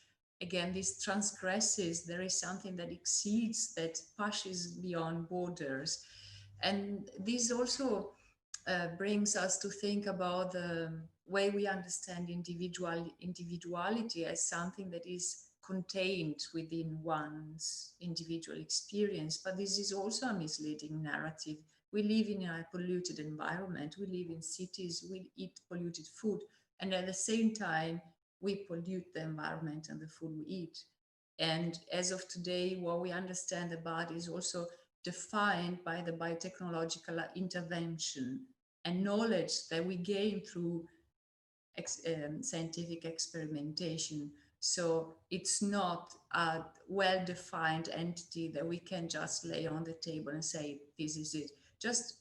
transgresses. There is something that exceeds, that pushes beyond borders. And this also brings us to think about the way we understand individuality as something that is contained within one's individual experience. But this is also a misleading narrative. We live in a polluted environment, we live in cities, we eat polluted food, and at the same time, we pollute the environment and the food we eat. And as of today, what we understand about is also defined by the biotechnological intervention and knowledge that we gain through scientific experimentation. So it's not a well-defined entity that we can just lay on the table and say, this is it. Just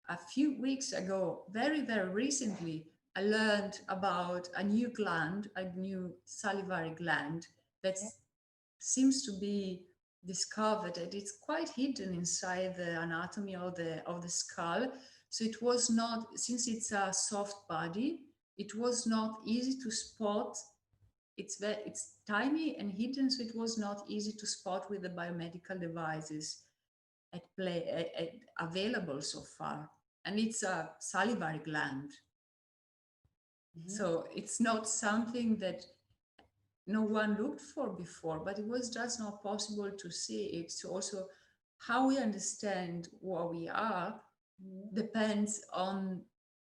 a few weeks ago, very, very recently, I learned about a new gland, a new salivary gland that seems to be discovered, and it's quite hidden inside the anatomy of the skull. So it was not, since it's a soft body, it was not easy to spot. It's tiny and hidden, so it was not easy to spot with the biomedical devices available so far. And it's a salivary gland. So it's not something that no one looked for before, but it was just not possible to see it. So also how we understand what we are depends on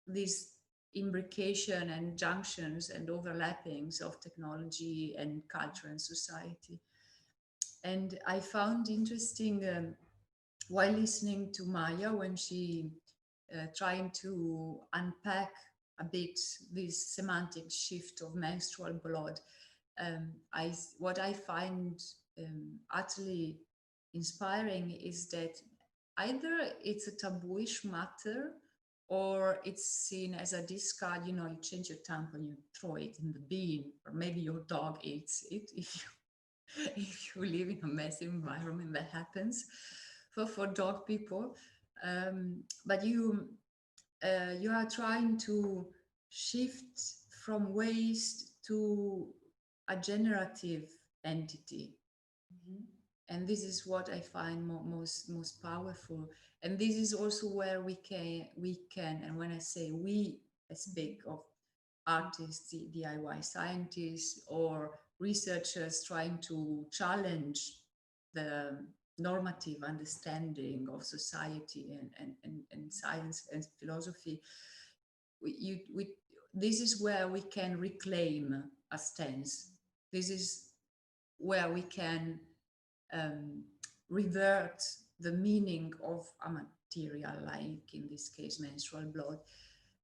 this imbrication and junctions and overlappings of technology and culture and society. And I found interesting while listening to Maja when she trying to unpack a bit this semantic shift of menstrual blood. What I find utterly inspiring is that either it's a tabooish matter or it's seen as a discard. You know, you change your tampon, you throw it in the bin, or maybe your dog eats it if you live in a messy environment. That happens for dog people. But you are trying to shift from waste to a generative entity. And this is what I find most powerful. And this is also where we can, and when I say we, I speak of artists, DIY scientists, or researchers trying to challenge the normative understanding of society and science and philosophy. This is where we can reclaim a stance. This is where we can revert the meaning of a material, like in this case menstrual blood.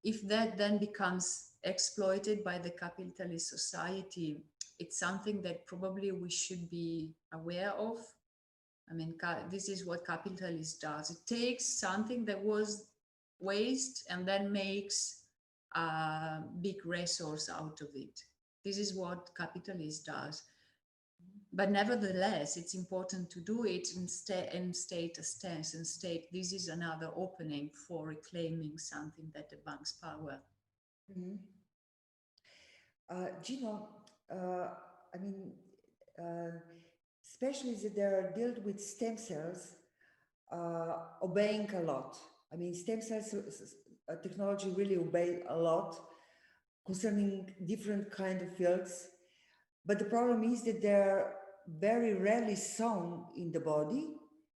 If that then becomes exploited by the capitalist society, it's something that probably we should be aware of. I mean, this is what capitalism does. It takes something that was waste and then makes a big resource out of it. This is what capitalism does. But nevertheless, it's important to do it and state a stance and state this is another opening for reclaiming something that debunks power. Gjino, I mean, especially that they're dealt with stem cells, obeying a lot. I mean, stem cells technology really obey a lot concerning different kind of fields. But the problem is that they're very rarely sown in the body.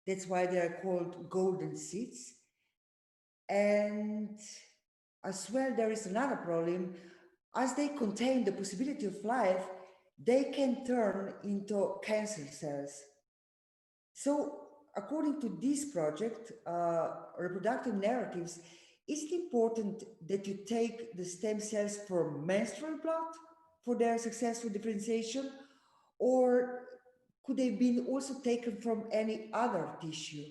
That's why they are called golden seeds. And as well, there is another problem. As they contain the possibility of life, they can turn into cancer cells. So according to this project, reproductive narratives, is it important that you take the stem cells from menstrual blood for their successful differentiation, or could they be also taken from any other tissue?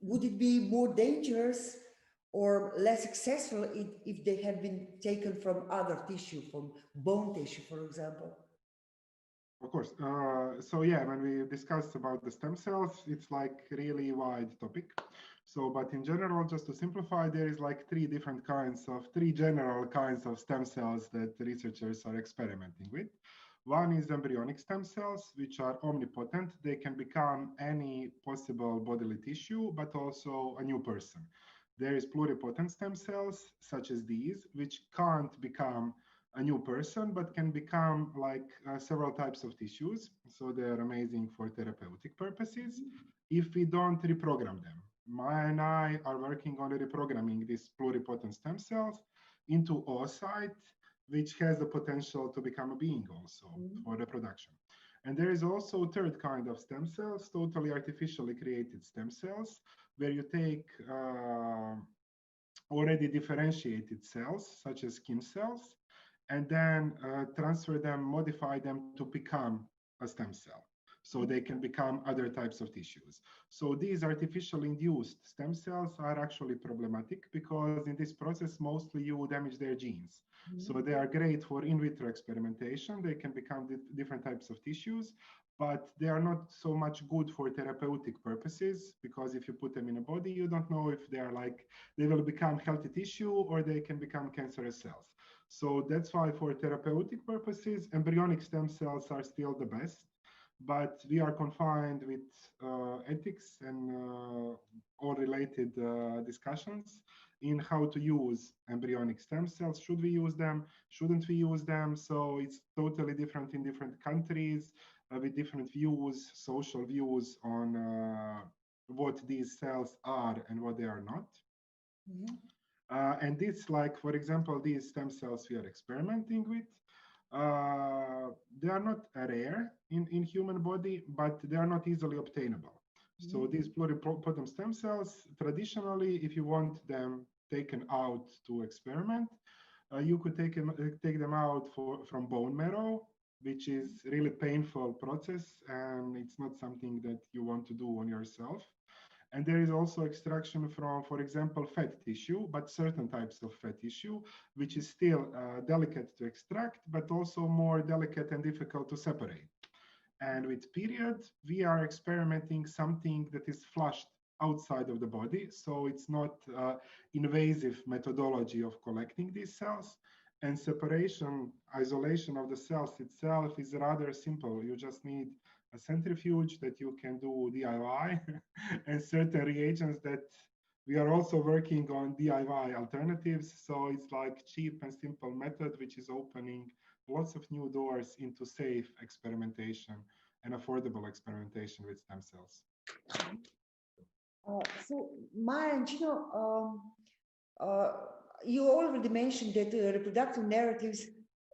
Would it be more dangerous or less successful if they have been taken from other tissue, from bone tissue, for example? Of course. So yeah, when we discuss about the stem cells, it's like really wide topic. So, but in general, just to simplify, there is like three general kinds of stem cells that researchers are experimenting with. One is embryonic stem cells, which are omnipotent. They can become any possible bodily tissue, but also a new person. There is pluripotent stem cells, such as these, which can't become a new person, but can become like several types of tissues. So they're amazing for therapeutic purposes if we don't reprogram them. Maja and I are working on reprogramming these pluripotent stem cells into oocyte, which has the potential to become a being also for reproduction. And there is also a third kind of stem cells, totally artificially created stem cells, where you take already differentiated cells, such as skin cells, and then transfer them, modify them to become a stem cell. So they can become other types of tissues. So these artificially induced stem cells are actually problematic because in this process, mostly you damage their genes. So they are great for in vitro experimentation. They can become different types of tissues, but they are not so much good for therapeutic purposes because if you put them in a body, you don't know if they are like, they will become healthy tissue or they can become cancerous cells. So that's why for therapeutic purposes, embryonic stem cells are still the best, but we are confined with ethics and all related discussions in how to use embryonic stem cells. Should we use them? Shouldn't we use them? So it's totally different in different countries with different views, social views on what these cells are and what they are not. And this, like, for example, these stem cells we are experimenting with, they are not rare in human body, but they are not easily obtainable. So these pluripotent stem cells, traditionally, if you want them taken out to experiment, you could take them out from bone marrow, which is really painful process, and it's not something that you want to do on yourself. And there is also extraction from, for example, fat tissue, but certain types of fat tissue, which is still delicate to extract, but also more delicate and difficult to separate. And with period, we are experimenting something that is flushed outside of the body. So it's not invasive methodology of collecting these cells. And separation, isolation of the cells itself is rather simple. You just need a centrifuge that you can do DIY and certain reagents that we are also working on DIY alternatives. So it's like cheap and simple method, which is opening lots of new doors into safe experimentation and affordable experimentation with stem cells. So Maja and Gjino, you already mentioned that reproductive narratives,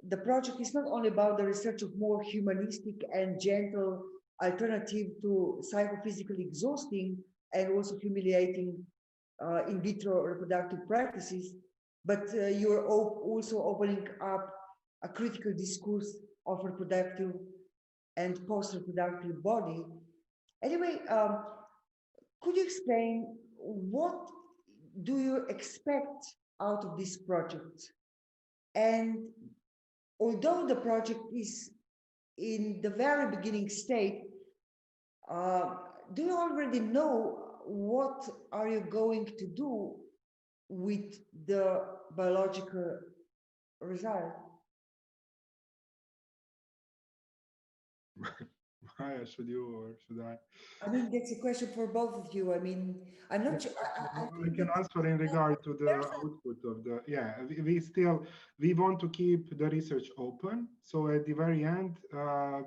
the project is not only about the research of more humanistic and gentle alternative to psychophysically exhausting and also humiliating in vitro reproductive practices, but you're also opening up a critical discourse of reproductive and post-reproductive body. Anyway, could you explain what do you expect out of this project? And although the project is in the very beginning state, do you already know what are you going to do with the biological result? Maja, should you or should I? I mean, that's a question for both of you. I mean, I'm not sure. I can answer in regard to the output of the, we want to keep the research open. So at the very end,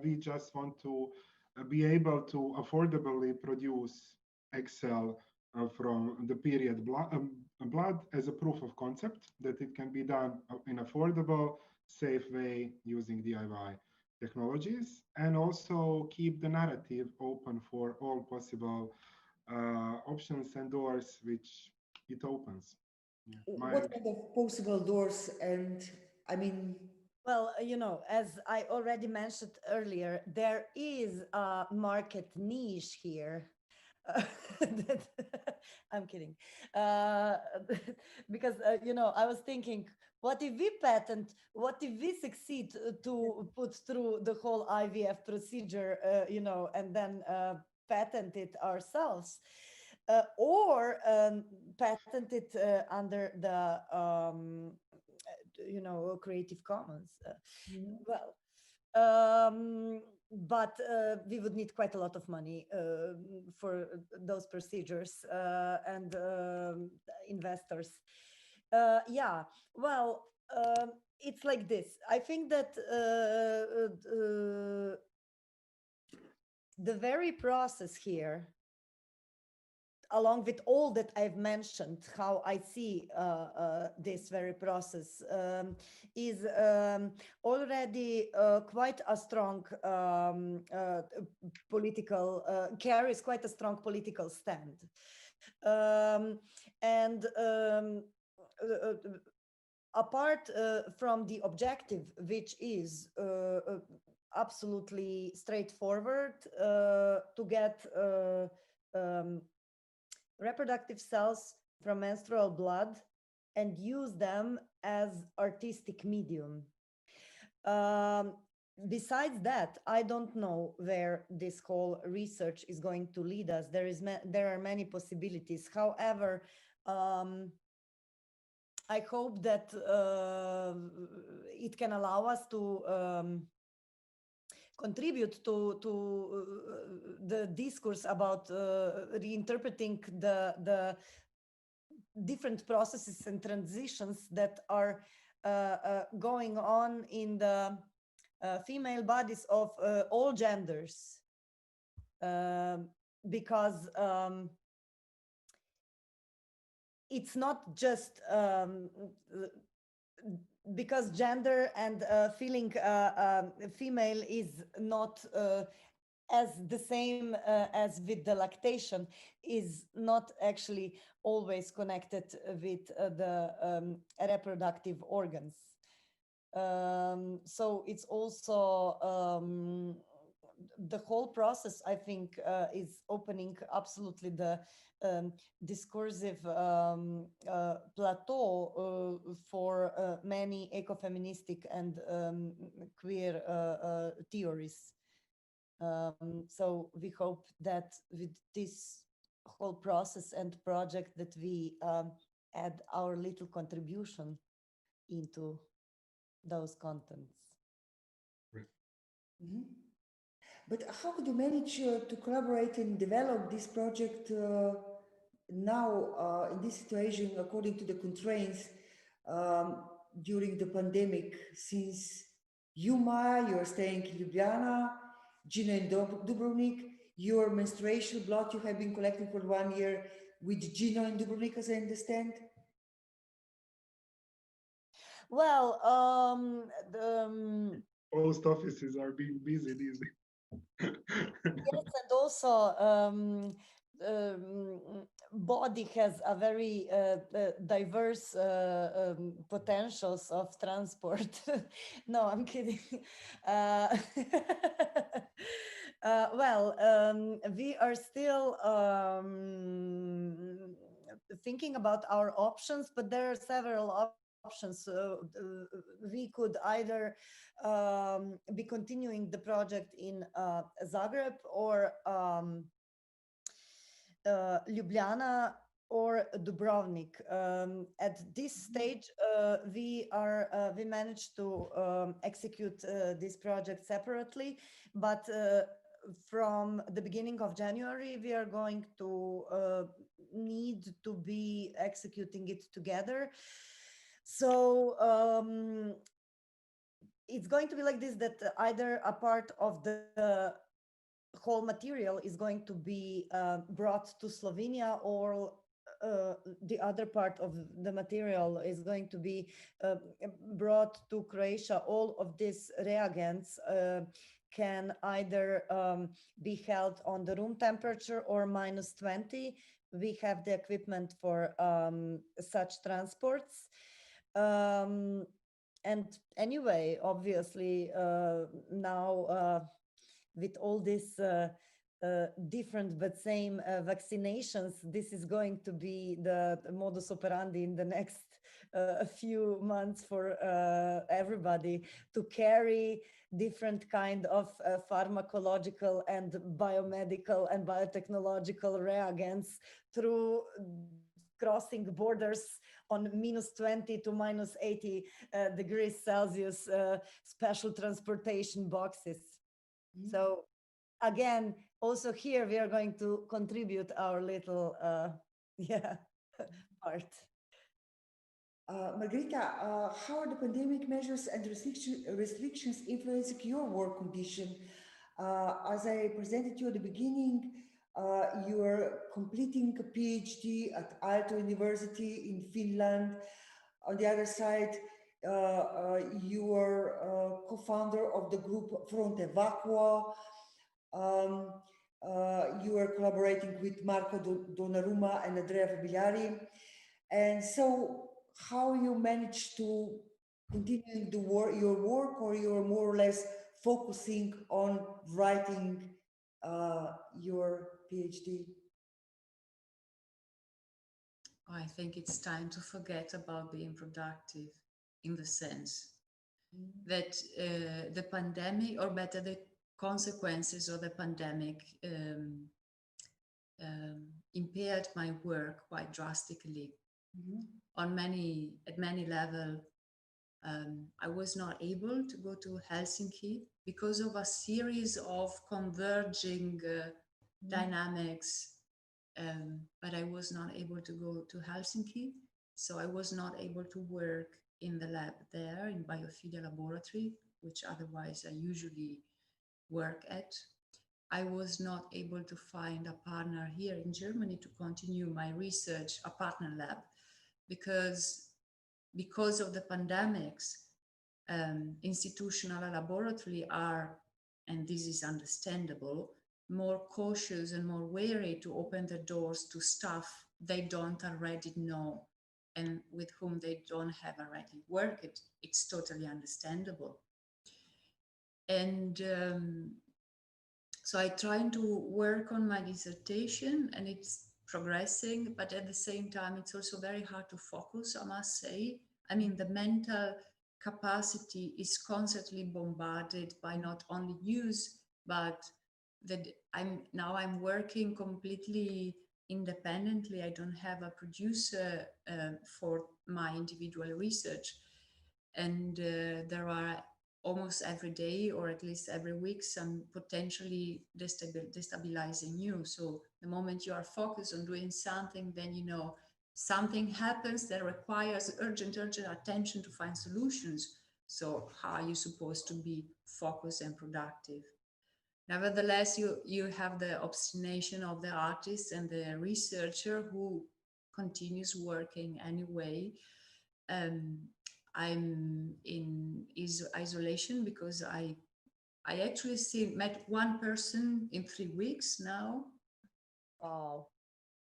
we just want to be able to affordably produce Excel from the period blood as a proof of concept that it can be done in affordable, safe way using DIY technologies, and also keep the narrative open for all possible options and doors which it opens. Yeah. What kind of possible doors? And I mean, well, you know, as I already mentioned earlier, there is a market niche here. I'm kidding. Because, you know, I was thinking, what if we patent, what if we succeed to put through the whole IVF procedure, you know, and then patent it ourselves, or patent it under the, you know, Creative Commons. Well, But we would need quite a lot of money for those procedures and investors. Yeah, well, it's like this. I think that the very process here, along with all that I've mentioned, how I see this very process is already quite a strong political, carries quite a strong political stand. And apart from the objective, which is absolutely straightforward, to get reproductive cells from menstrual blood and use them as artistic medium. Besides that, I don't know where this whole research is going to lead us. There are many possibilities. However, I hope that it can allow us to contribute to the discourse about reinterpreting the different processes and transitions that are going on in the female bodies of all genders, because it's not just because gender and feeling female is not as the same as with the lactation, is not actually always connected with the reproductive organs. So it's also the whole process, I think, is opening absolutely the discursive plateau for many ecofeministic and queer theories. So we hope that with this whole process and project that we add our little contribution into those contents. Mm-hmm. But how could you manage to collaborate and develop this project now in this situation according to the constraints during the pandemic, since you, Maja, you're staying in Ljubljana, Gjino in Dubrovnik, your menstruation blood you have been collecting for 1 year with Gjino in Dubrovnik, as I understand? Well, post offices are being busy these days. yes, and also body has a very diverse potentials of transport. No, I'm kidding. Well, we are still thinking about our options, but there are several options. We could either be continuing the project in Zagreb or Ljubljana or Dubrovnik. At this stage, we managed to execute this project separately, but from the beginning of January, we are going to need to be executing it together. So it's going to be like this, that either a part of the whole material is going to be brought to Slovenia, or the other part of the material is going to be brought to Croatia. All of these reagents can either be held on the room temperature or -20. We have the equipment for such transports. And anyway, obviously, now with all these different but same vaccinations, this is going to be the modus operandi in the next few months for everybody, to carry different kind of pharmacological and biomedical and biotechnological reagents through crossing borders on -20 to -80 degrees Celsius special transportation boxes. So again, also here we are going to contribute our little part. Margherita, how are the pandemic measures and restrictions influencing your work condition? As I presented you at the beginning, you are completing a PhD at Aalto University in Finland. On the other side, you are co-founder of the group Fronte Vacua. You are collaborating with Marco Donnarumma and Andrea Fabigliari. And so how you manage to continue your work, or you're more or less focusing on writing your PhD? I think it's time to forget about being productive, in the sense that the pandemic, or better, the consequences of the pandemic impaired my work quite drastically. At many levels. I was not able to go to Helsinki because of a series of converging dynamics, but I was not able to go to Helsinki, so I was not able to work in the lab there, in biophilia laboratory, which otherwise I usually work at. I was not able to find a partner here in Germany to continue my research, a partner lab, because of the pandemics. Institutional laboratory are, and this is understandable, more cautious and more wary to open the doors to staff they don't already know and with whom they don't have already worked. It's totally understandable. And so I trying to work on my dissertation, and it's progressing, but at the same time, it's also very hard to focus, I must say. I mean, the mental capacity is constantly bombarded by not only news, but that I'm working completely independently. I don't have a producer for my individual research. And there are almost every day, or at least every week, some potentially destabilizing news. So the moment you are focused on doing something, then you know something happens that requires urgent attention to find solutions. So how are you supposed to be focused and productive? Nevertheless, you have the obstination of the artist and the researcher who continues working anyway. I'm in isolation because I actually met one person in 3 weeks now. Oh.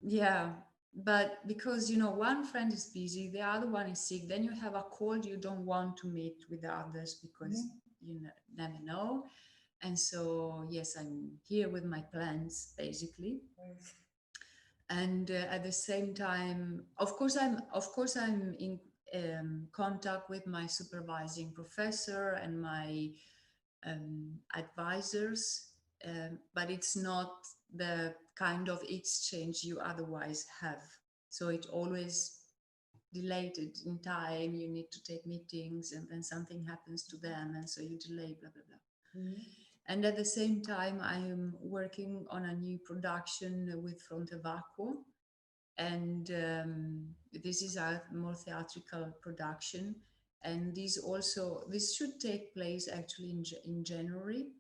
Yeah, but because, you know, one friend is busy, the other one is sick, then you have a cold, you don't want to meet with others because you never know. And so, yes, I'm here with my plants, basically. And at the same time, of course, I'm in contact with my supervising professor and my advisors, but it's not the kind of exchange you otherwise have. So it always delayed in time. You need to take meetings, and then something happens to them, and so you delay, blah, blah, blah. And at the same time, I am working on a new production with Fronte Vacua. And this is a more theatrical production. And this should take place actually in January,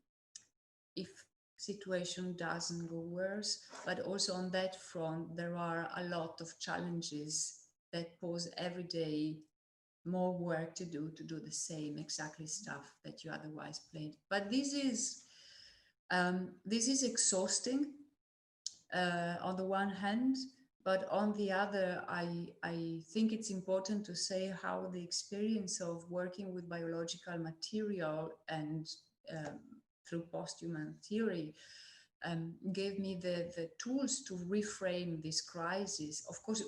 if situation doesn't go worse. But also on that front, there are a lot of challenges that pose every day more work to do the same exactly stuff that you otherwise played. But this is exhausting on the one hand, but on the other, I think it's important to say how the experience of working with biological material and through post-human theory gave me the tools to reframe this crisis. Of course,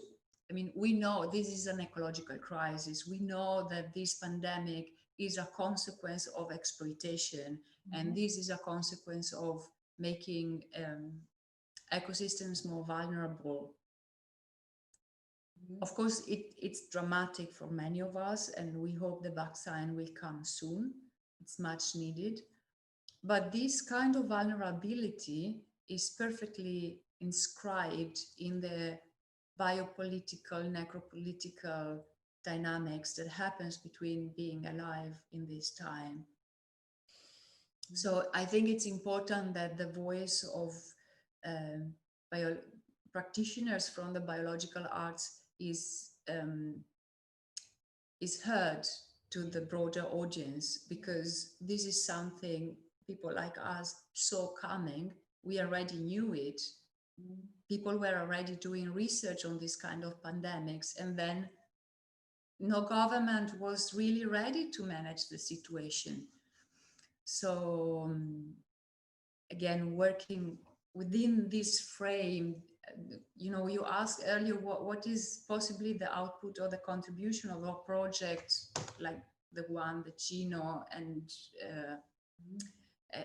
I mean, we know this is an ecological crisis. We know that this pandemic is a consequence of exploitation, and this is a consequence of making ecosystems more vulnerable. Of course, it's dramatic for many of us, and we hope the vaccine will come soon. It's much needed. But this kind of vulnerability is perfectly inscribed in the biopolitical, necropolitical dynamics that happens between being alive in this time. So I think it's important that the voice of practitioners from the biological arts is heard to the broader audience, because this is something people like us saw coming. We already knew it. People were already doing research on this kind of pandemics, and then no government was really ready to manage the situation. So again, working within this frame, you know, you asked earlier what is possibly the output or the contribution of a project like the one that Gjino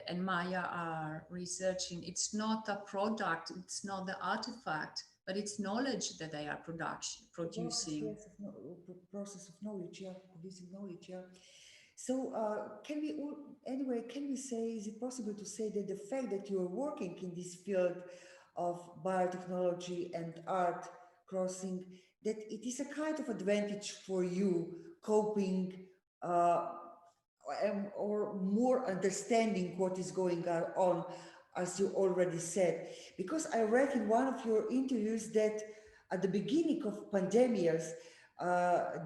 and Maja are researching. It's not a product, it's not the artifact, but it's knowledge that they are producing. Process of knowledge, yeah, producing knowledge, yeah. So can we say, is it possible to say that the fact that you are working in this field of biotechnology and art crossing, that it is a kind of advantage for you coping or more understanding what is going on, as you already said? Because I read in one of your interviews that at the beginning of pandemics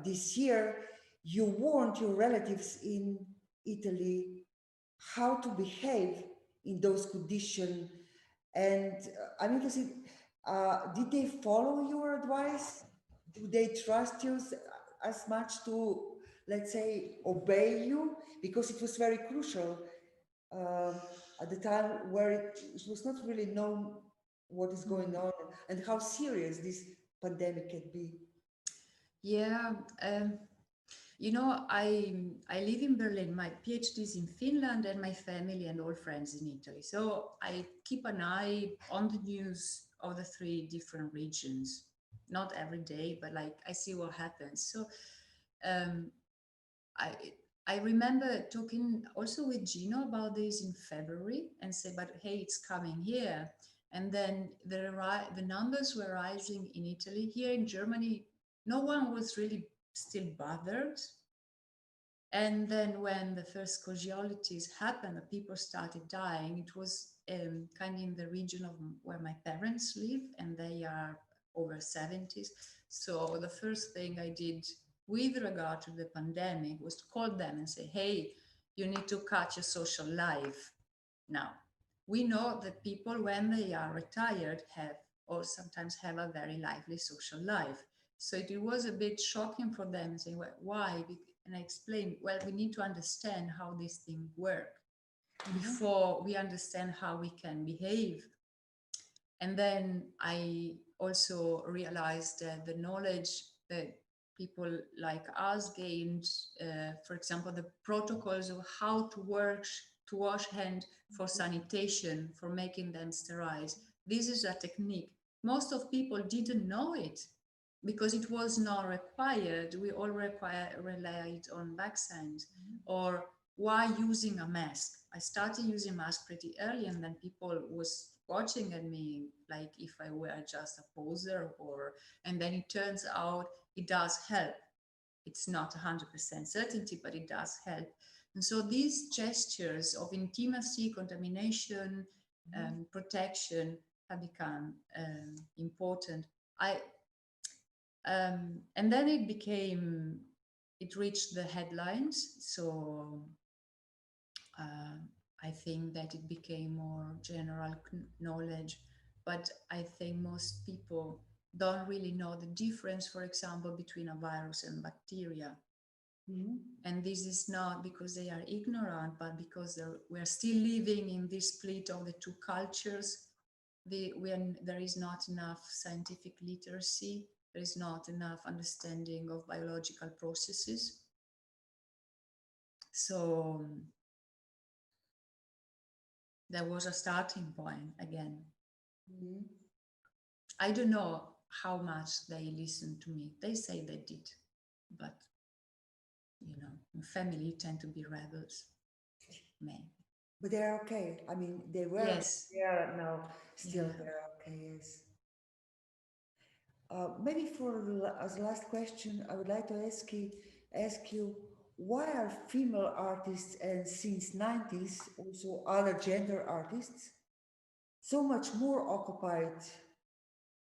this year, you warned your relatives in Italy how to behave in those conditions. And I'm interested, did they follow your advice? Do they trust you as much to, let's say, obey you? Because it was very crucial at the time where it was not really known what is going on and how serious this pandemic can be. Yeah, you know, I live in Berlin. My PhD is in Finland, and my family and all friends in Italy. So I keep an eye on the news of the 3 different regions. Not every day, but like I see what happens. So I remember talking also with Gjino about this in February and say, but hey, it's coming here. And then the numbers were rising in Italy. Here in Germany, no one was really still bothered. And then when the first casualties happened, people started dying. It was kind of in the region of where my parents live, and they are over 70s. So the first thing I did with regard to the pandemic was to call them and say, hey, you need to catch a social life now. We know that people, when they are retired, have or sometimes have a very lively social life. So it was a bit shocking for them, saying, well, why? And I explained, well, we need to understand how these things work before we understand how we can behave. And then I also realized that the knowledge that people like us gained, for example, the protocols of how to wash hands for sanitation, for making them sterile. This is a technique. Most of people didn't know it because it was not required. We all relied on vaccines. Or why using a mask? I started using mask pretty early, and then people was watching at me like if I were just a poser, and then it turns out it does help. It's not 100% certainty, but it does help. And so these gestures of intimacy, contamination, protection have become important. And then it reached the headlines. So I think that it became more general knowledge, but I think most people don't really know the difference, for example, between a virus and bacteria. And this is not because they are ignorant, but because we're still living in this split of the 2 cultures. There is not enough scientific literacy. There is not enough understanding of biological processes. So there was a starting point again. I don't know how much they listen to me. They say they did, but you know, in family tend to be rebels, men. But they're okay. I mean, they were. Yes. They are now still. Yeah. They're okay. Yes. Maybe as last question, I would like to ask you, why are female artists and since 90s also other gender artists so much more occupied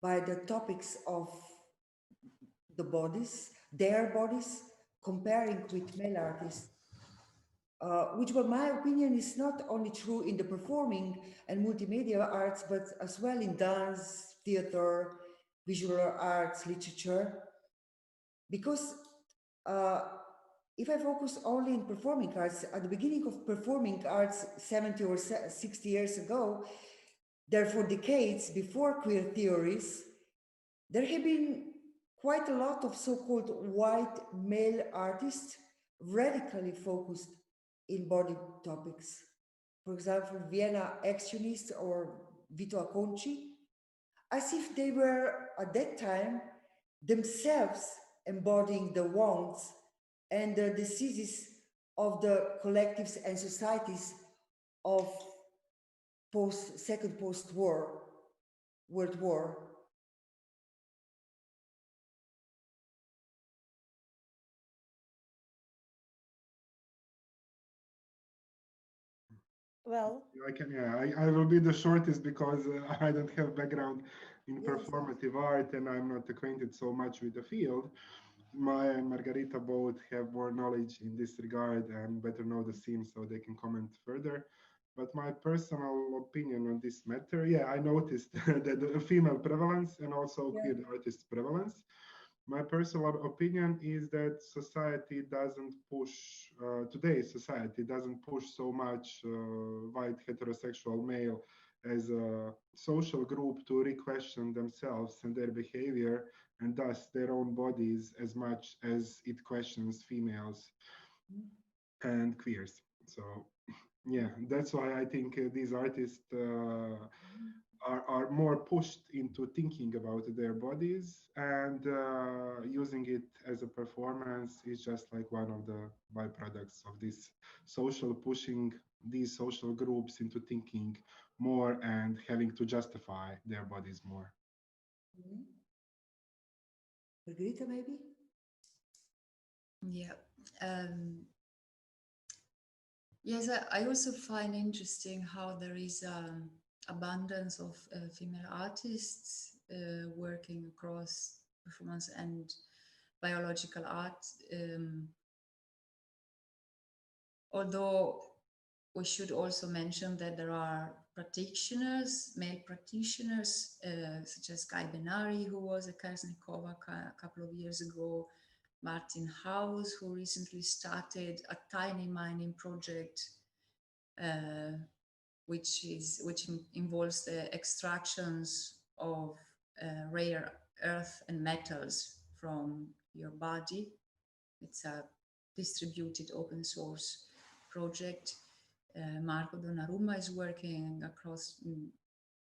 by the topics of the bodies, their bodies, comparing with male artists? Which, in my opinion, is not only true in the performing and multimedia arts, but as well in dance, theater, visual arts, literature. Because if I focus only in performing arts, at the beginning of performing arts 70 or 60 years ago, therefore decades before queer theories, there have been quite a lot of so-called white male artists radically focused in body topics. For example, Vienna Exhibitionist or Vito Acconci, as if they were at that time themselves embodying the wants and the diseases of the collectives and societies of second post-war World War. Well, I will be the shortest because I don't have background in Yes. performative art and I'm not acquainted so much with the field. Maja and Margherita both have more knowledge in this regard and better know the scene, so they can comment further. But my personal opinion on this matter, yeah, I noticed that the female prevalence and also queer artist prevalence. My personal opinion is that society doesn't push, today's society doesn't push so much white heterosexual male as a social group to re-question themselves and their behavior and thus their own bodies as much as it questions females and queers. So yeah, that's why I think these artists are more pushed into thinking about their bodies, and using it as a performance is just like one of the byproducts of this social pushing these social groups into thinking more and having to justify their bodies more. Margherita, maybe? Yeah. Yes, I also find interesting how there is abundance of female artists working across performance and biological art. Although we should also mention that there are practitioners, male practitioners, such as Kai Benari, who was at Kersnikova a couple of years ago, Martin House, who recently started a tiny mining project, which involves the extractions of rare earth and metals from your body. It's a distributed open source project. Marco Donnarumma is working across,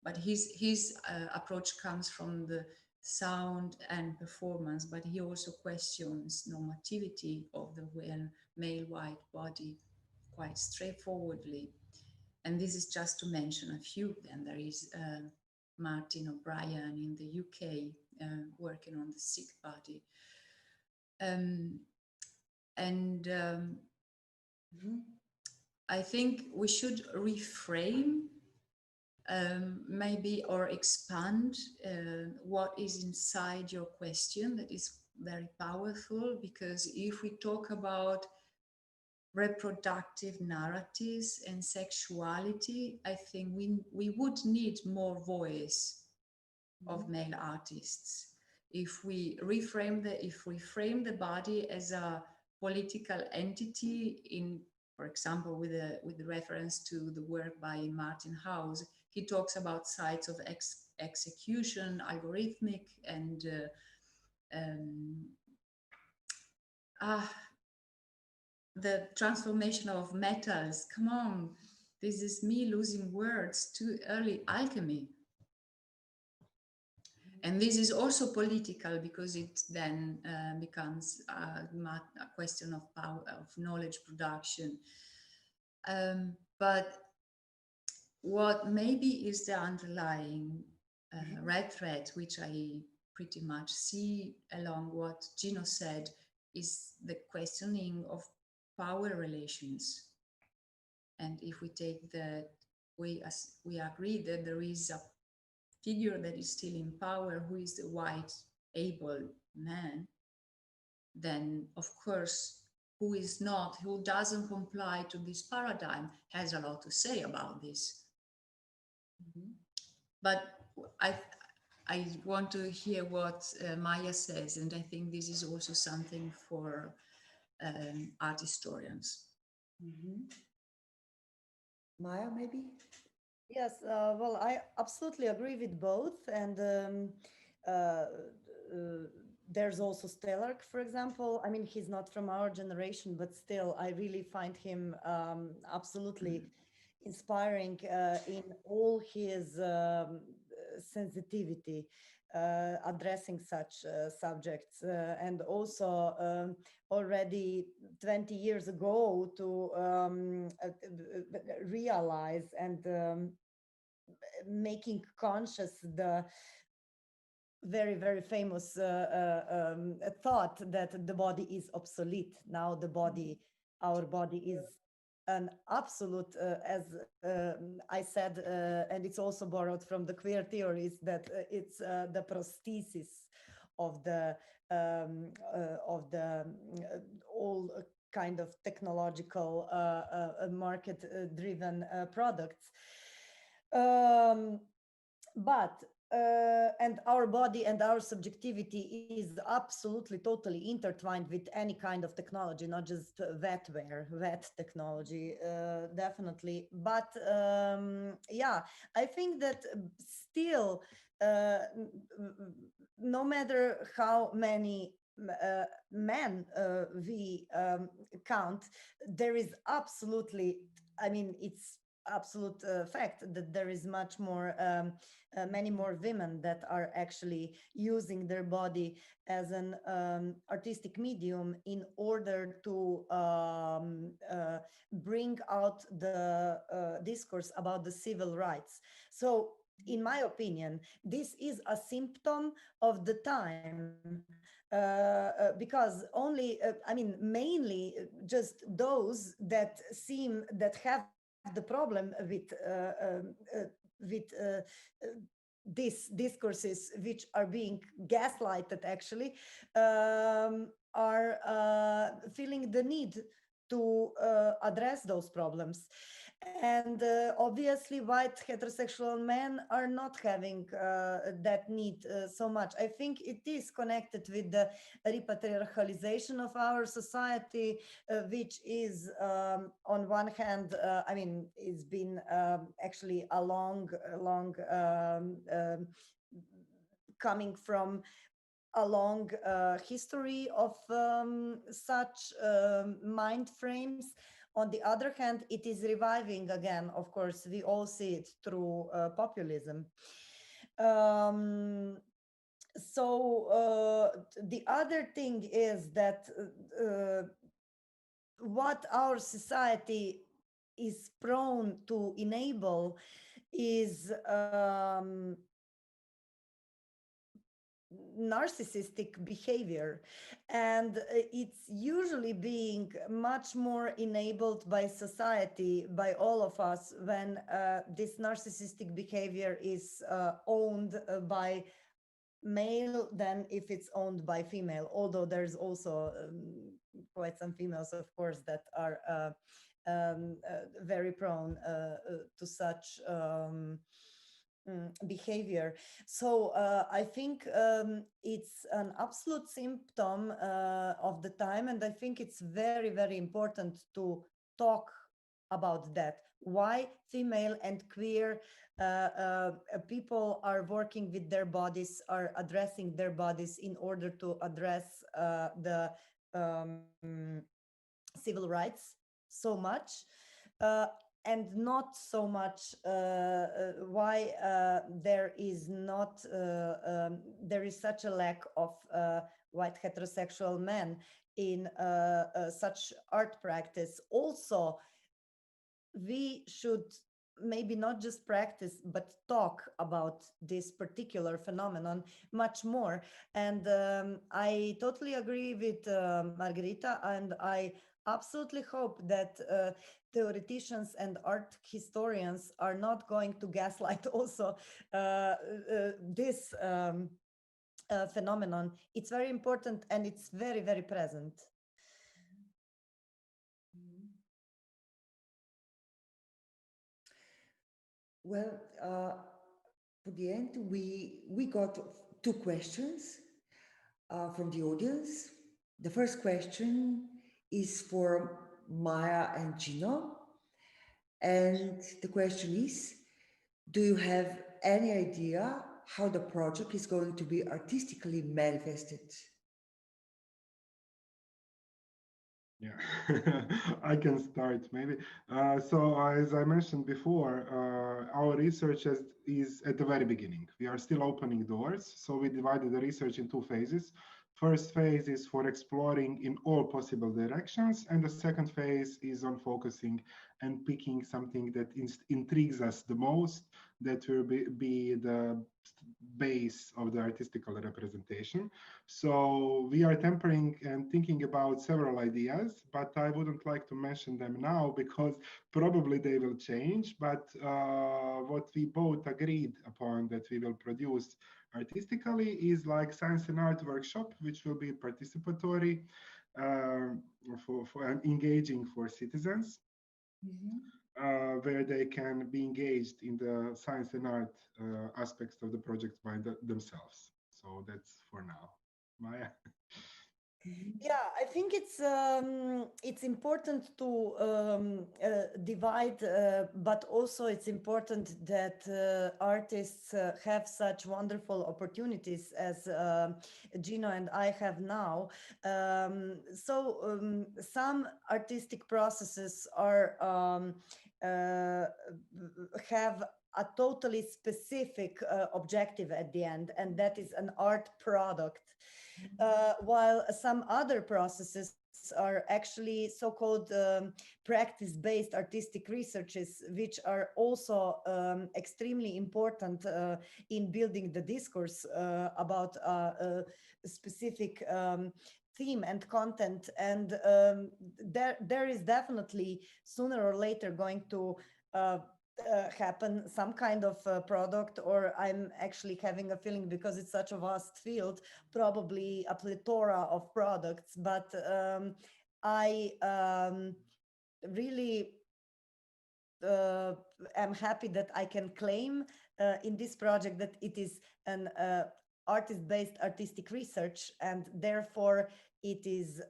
but his approach comes from the sound and performance, but he also questions normativity of the male white body quite straightforwardly. And this is just to mention a few. Then there is Martin O'Brien in the UK working on the sick body. I think we should reframe maybe or expand what is inside your question. That is very powerful, because if we talk about reproductive narratives and sexuality, I think we would need more voice of male artists. If we frame the body as a political entity, in, for example, with the reference to the work by Martin House, he talks about sites of execution, algorithmic, and the transformation of metals. Come on, this is me losing words too early. Alchemy. And this is also political because it then becomes a question of power, of knowledge production. But what maybe is the underlying red thread, which I pretty much see along what Gjino said, is the questioning of power relations. And if we take that, we agree that there is a figure that is still in power, who is the white, able man, then of course, who is not, who doesn't comply to this paradigm, has a lot to say about this. But I want to hear what Maja says, and I think this is also something for art historians. Maja, maybe? Yes, well, I absolutely agree with both. And there's also Stellark, for example. I mean, he's not from our generation, but still, I really find him absolutely inspiring in all his sensitivity addressing such subjects. And also already 20 years ago to realize and making conscious the very, very famous thought that the body is obsolete. Now the body, our body is an absolute, as I said, and it's also borrowed from the queer theories, that it's the prosthesis of the all kind of technological market-driven products. But and our body and our subjectivity is absolutely totally intertwined with any kind of technology, not just vet technology, definitely. But yeah, I think that still, no matter how many men we count, there is absolutely, I mean, it's absolute fact that there is much more many more women that are actually using their body as an artistic medium in order to bring out the discourse about the civil rights. So in my opinion, this is a symptom of the time, because only I mean mainly just those that have the problem with these discourses which are being gaslighted actually are feeling the need to address those problems. And obviously white heterosexual men are not having that need so much. I think it is connected with the repatriarchalization of our society, which is on one hand, I mean, it's been actually a long coming from a long history of such mind frames. On the other hand, it is reviving again. Of course, we all see it through populism. So the other thing is that what our society is prone to enable is narcissistic behavior, and it's usually being much more enabled by society, by all of us, when this narcissistic behavior is owned by male than if it's owned by female, although there's also quite some females, of course, that are very prone to such behavior. So I think it's an absolute symptom of the time, and I think it's very, very important to talk about that. Why female and queer people are working with their bodies, are addressing their bodies in order to address the civil rights so much. and not so much why there is not there is such a lack of white heterosexual men in such art practice. Also, we should maybe not just practice, but talk about this particular phenomenon much more. And I totally agree with Margherita, and I absolutely hope that theoreticians and art historians are not going to gaslight also this phenomenon. It's very important and it's very, very present. Well, for the end, we got 2 questions from the audience. The first question is for Maja and Gjino. And the question is, do you have any idea how the project is going to be artistically manifested? Yeah, I can start maybe. So as I mentioned before, our research is at the very beginning. We are still opening doors. So we divided the research in 2 phases. First phase is for exploring in all possible directions. And the second phase is on focusing and picking something that intrigues us the most, that will be the base of the artistical representation. So we are tempering and thinking about several ideas, but I wouldn't like to mention them now because probably they will change. But what we both agreed upon that we will produce artistically is like science and art workshop, which will be participatory and engaging for citizens. Where they can be engaged in the science and art aspects of the project by themselves. So that's for now. Maja? Yeah, I think it's important to divide, but also it's important that artists have such wonderful opportunities as Gjino and I have now. Some artistic processes are have a totally specific objective at the end, and that is an art product. While some other processes are actually so-called practice-based artistic researches, which are also extremely important in building the discourse about a specific theme and content. And there is definitely sooner or later going to happen some kind of product, or I'm actually having a feeling, because it's such a vast field, probably a plethora of products. But I really am happy that I can claim in this project that it is an artist-based artistic research, and therefore it is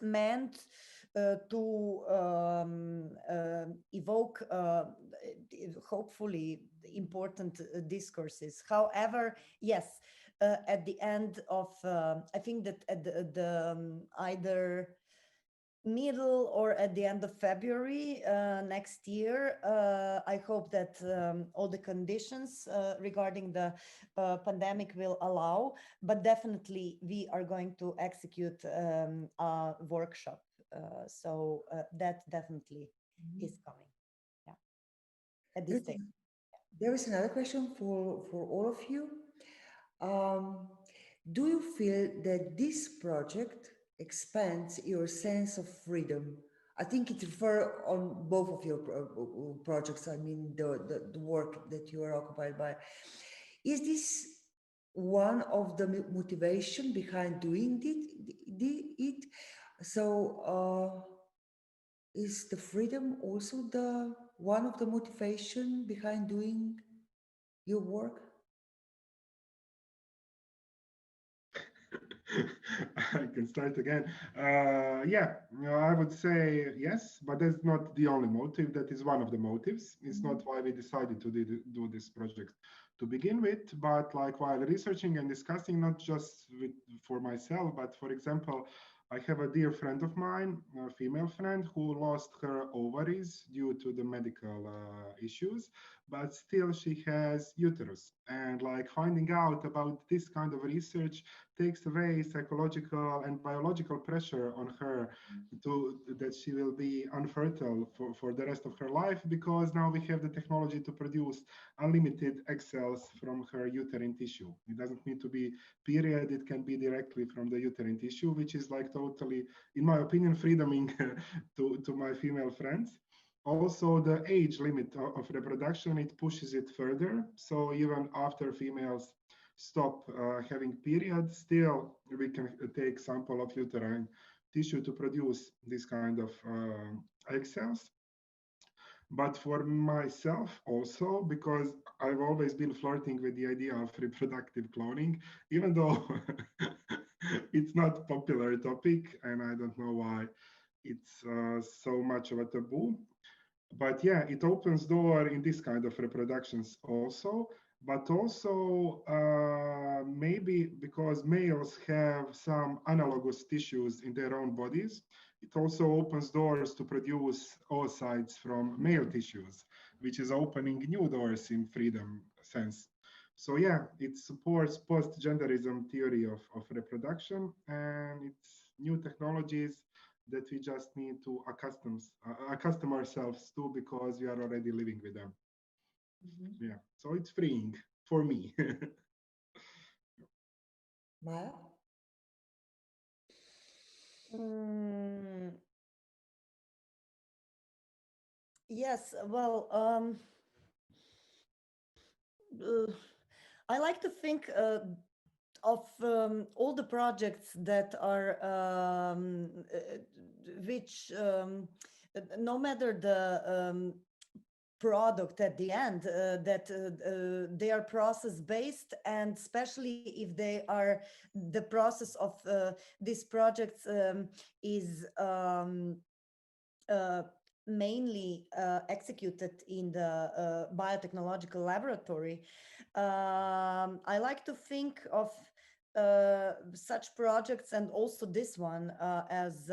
meant to evoke hopefully important discourses. However, yes, at the end of, I think that at the either middle or at the end of February next year, I hope that all the conditions regarding the pandemic will allow, but definitely we are going to execute a workshop. So that definitely is coming. Yeah. At this stage. There is another question for all of you. Do you feel that this project expands your sense of freedom? I think it refers on both of your projects. I mean, the work that you are occupied by. Is this one of the motivation behind doing it? So is the freedom also the one of the motivation behind doing your work? I can start again. Yeah, I would say yes, but that's not the only motive. That is one of the motives. It's not why we decided to do this project to begin with, but like while researching and discussing, not just for myself, but for example, I have a dear friend of mine, a female friend, who lost her ovaries due to the medical issues, but still she has uterus. And like finding out about this kind of research takes away psychological and biological pressure on her to that she will be unfertile for the rest of her life, because now we have the technology to produce unlimited egg cells from her uterine tissue. It doesn't need to be period, it can be directly from the uterine tissue, which is like totally, in my opinion, freedoming to my female friends. Also, the age limit of reproduction, it pushes it further. So even after females stop having periods, still we can take sample of uterine tissue to produce this kind of egg cells. But for myself also, because I've always been flirting with the idea of reproductive cloning, even though it's not a popular topic, and I don't know why it's so much of a taboo. But yeah, it opens door in this kind of reproductions also. But also maybe because males have some analogous tissues in their own bodies, it also opens doors to produce oocytes from male tissues, which is opening new doors in freedom sense. So yeah, it supports post-genderism theory of reproduction, and it's new technologies that we just need to accustom ourselves to, because we are already living with them. Yeah, so it's freeing for me. Maja? Yes, well, I like to think of all the projects that are which no matter the product at the end, that they are process based, and especially if they are the process of these projects is mainly executed in the biotechnological laboratory. I like to think of such projects, and also this one, as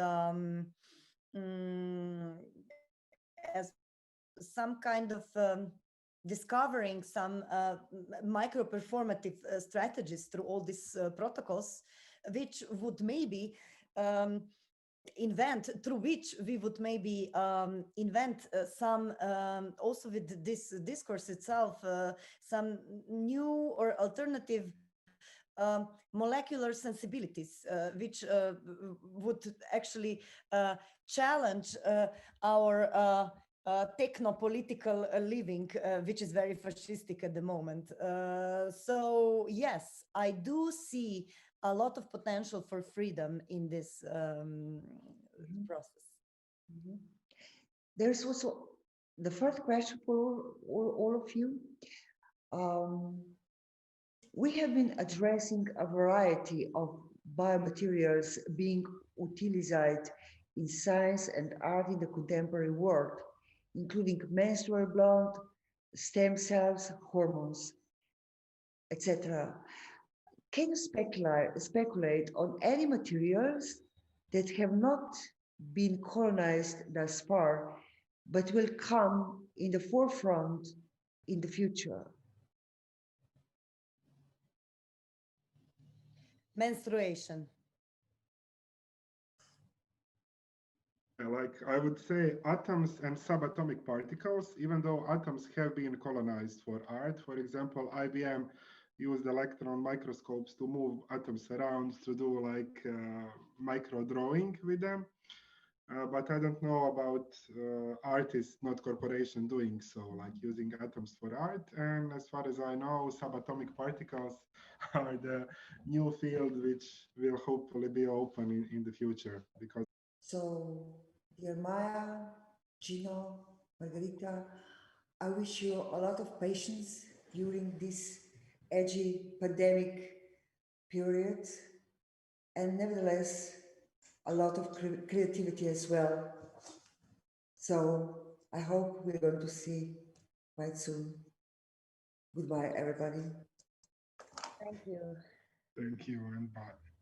some kind of discovering some micro-performative strategies through all these protocols, which would maybe through which we would maybe invent some, also with this discourse itself, some new or alternative molecular sensibilities, which would actually challenge our techno-political living, which is very fascistic at the moment. So yes, I do see a lot of potential for freedom in this process. There's also the first question for all of you. We have been addressing a variety of biomaterials being utilized in science and art in the contemporary world, including menstrual blood, stem cells, hormones, etc. Can you speculate on any materials that have not been colonized thus far, but will come in the forefront in the future? Menstruation. Like I would say atoms and subatomic particles, even though atoms have been colonized for art. For example, IBM used electron microscopes to move atoms around to do like micro drawing with them. But I don't know about artists, not corporation, doing so, like using atoms for art. And as far as I know, subatomic particles are the new field which will hopefully be open in the future. Because so, dear Maja, Gjino, Margherita, I wish you a lot of patience during this edgy pandemic period, and nevertheless, a lot of creativity as well. So I hope we're going to see quite soon. Goodbye, everybody. Thank you. thank you and bye.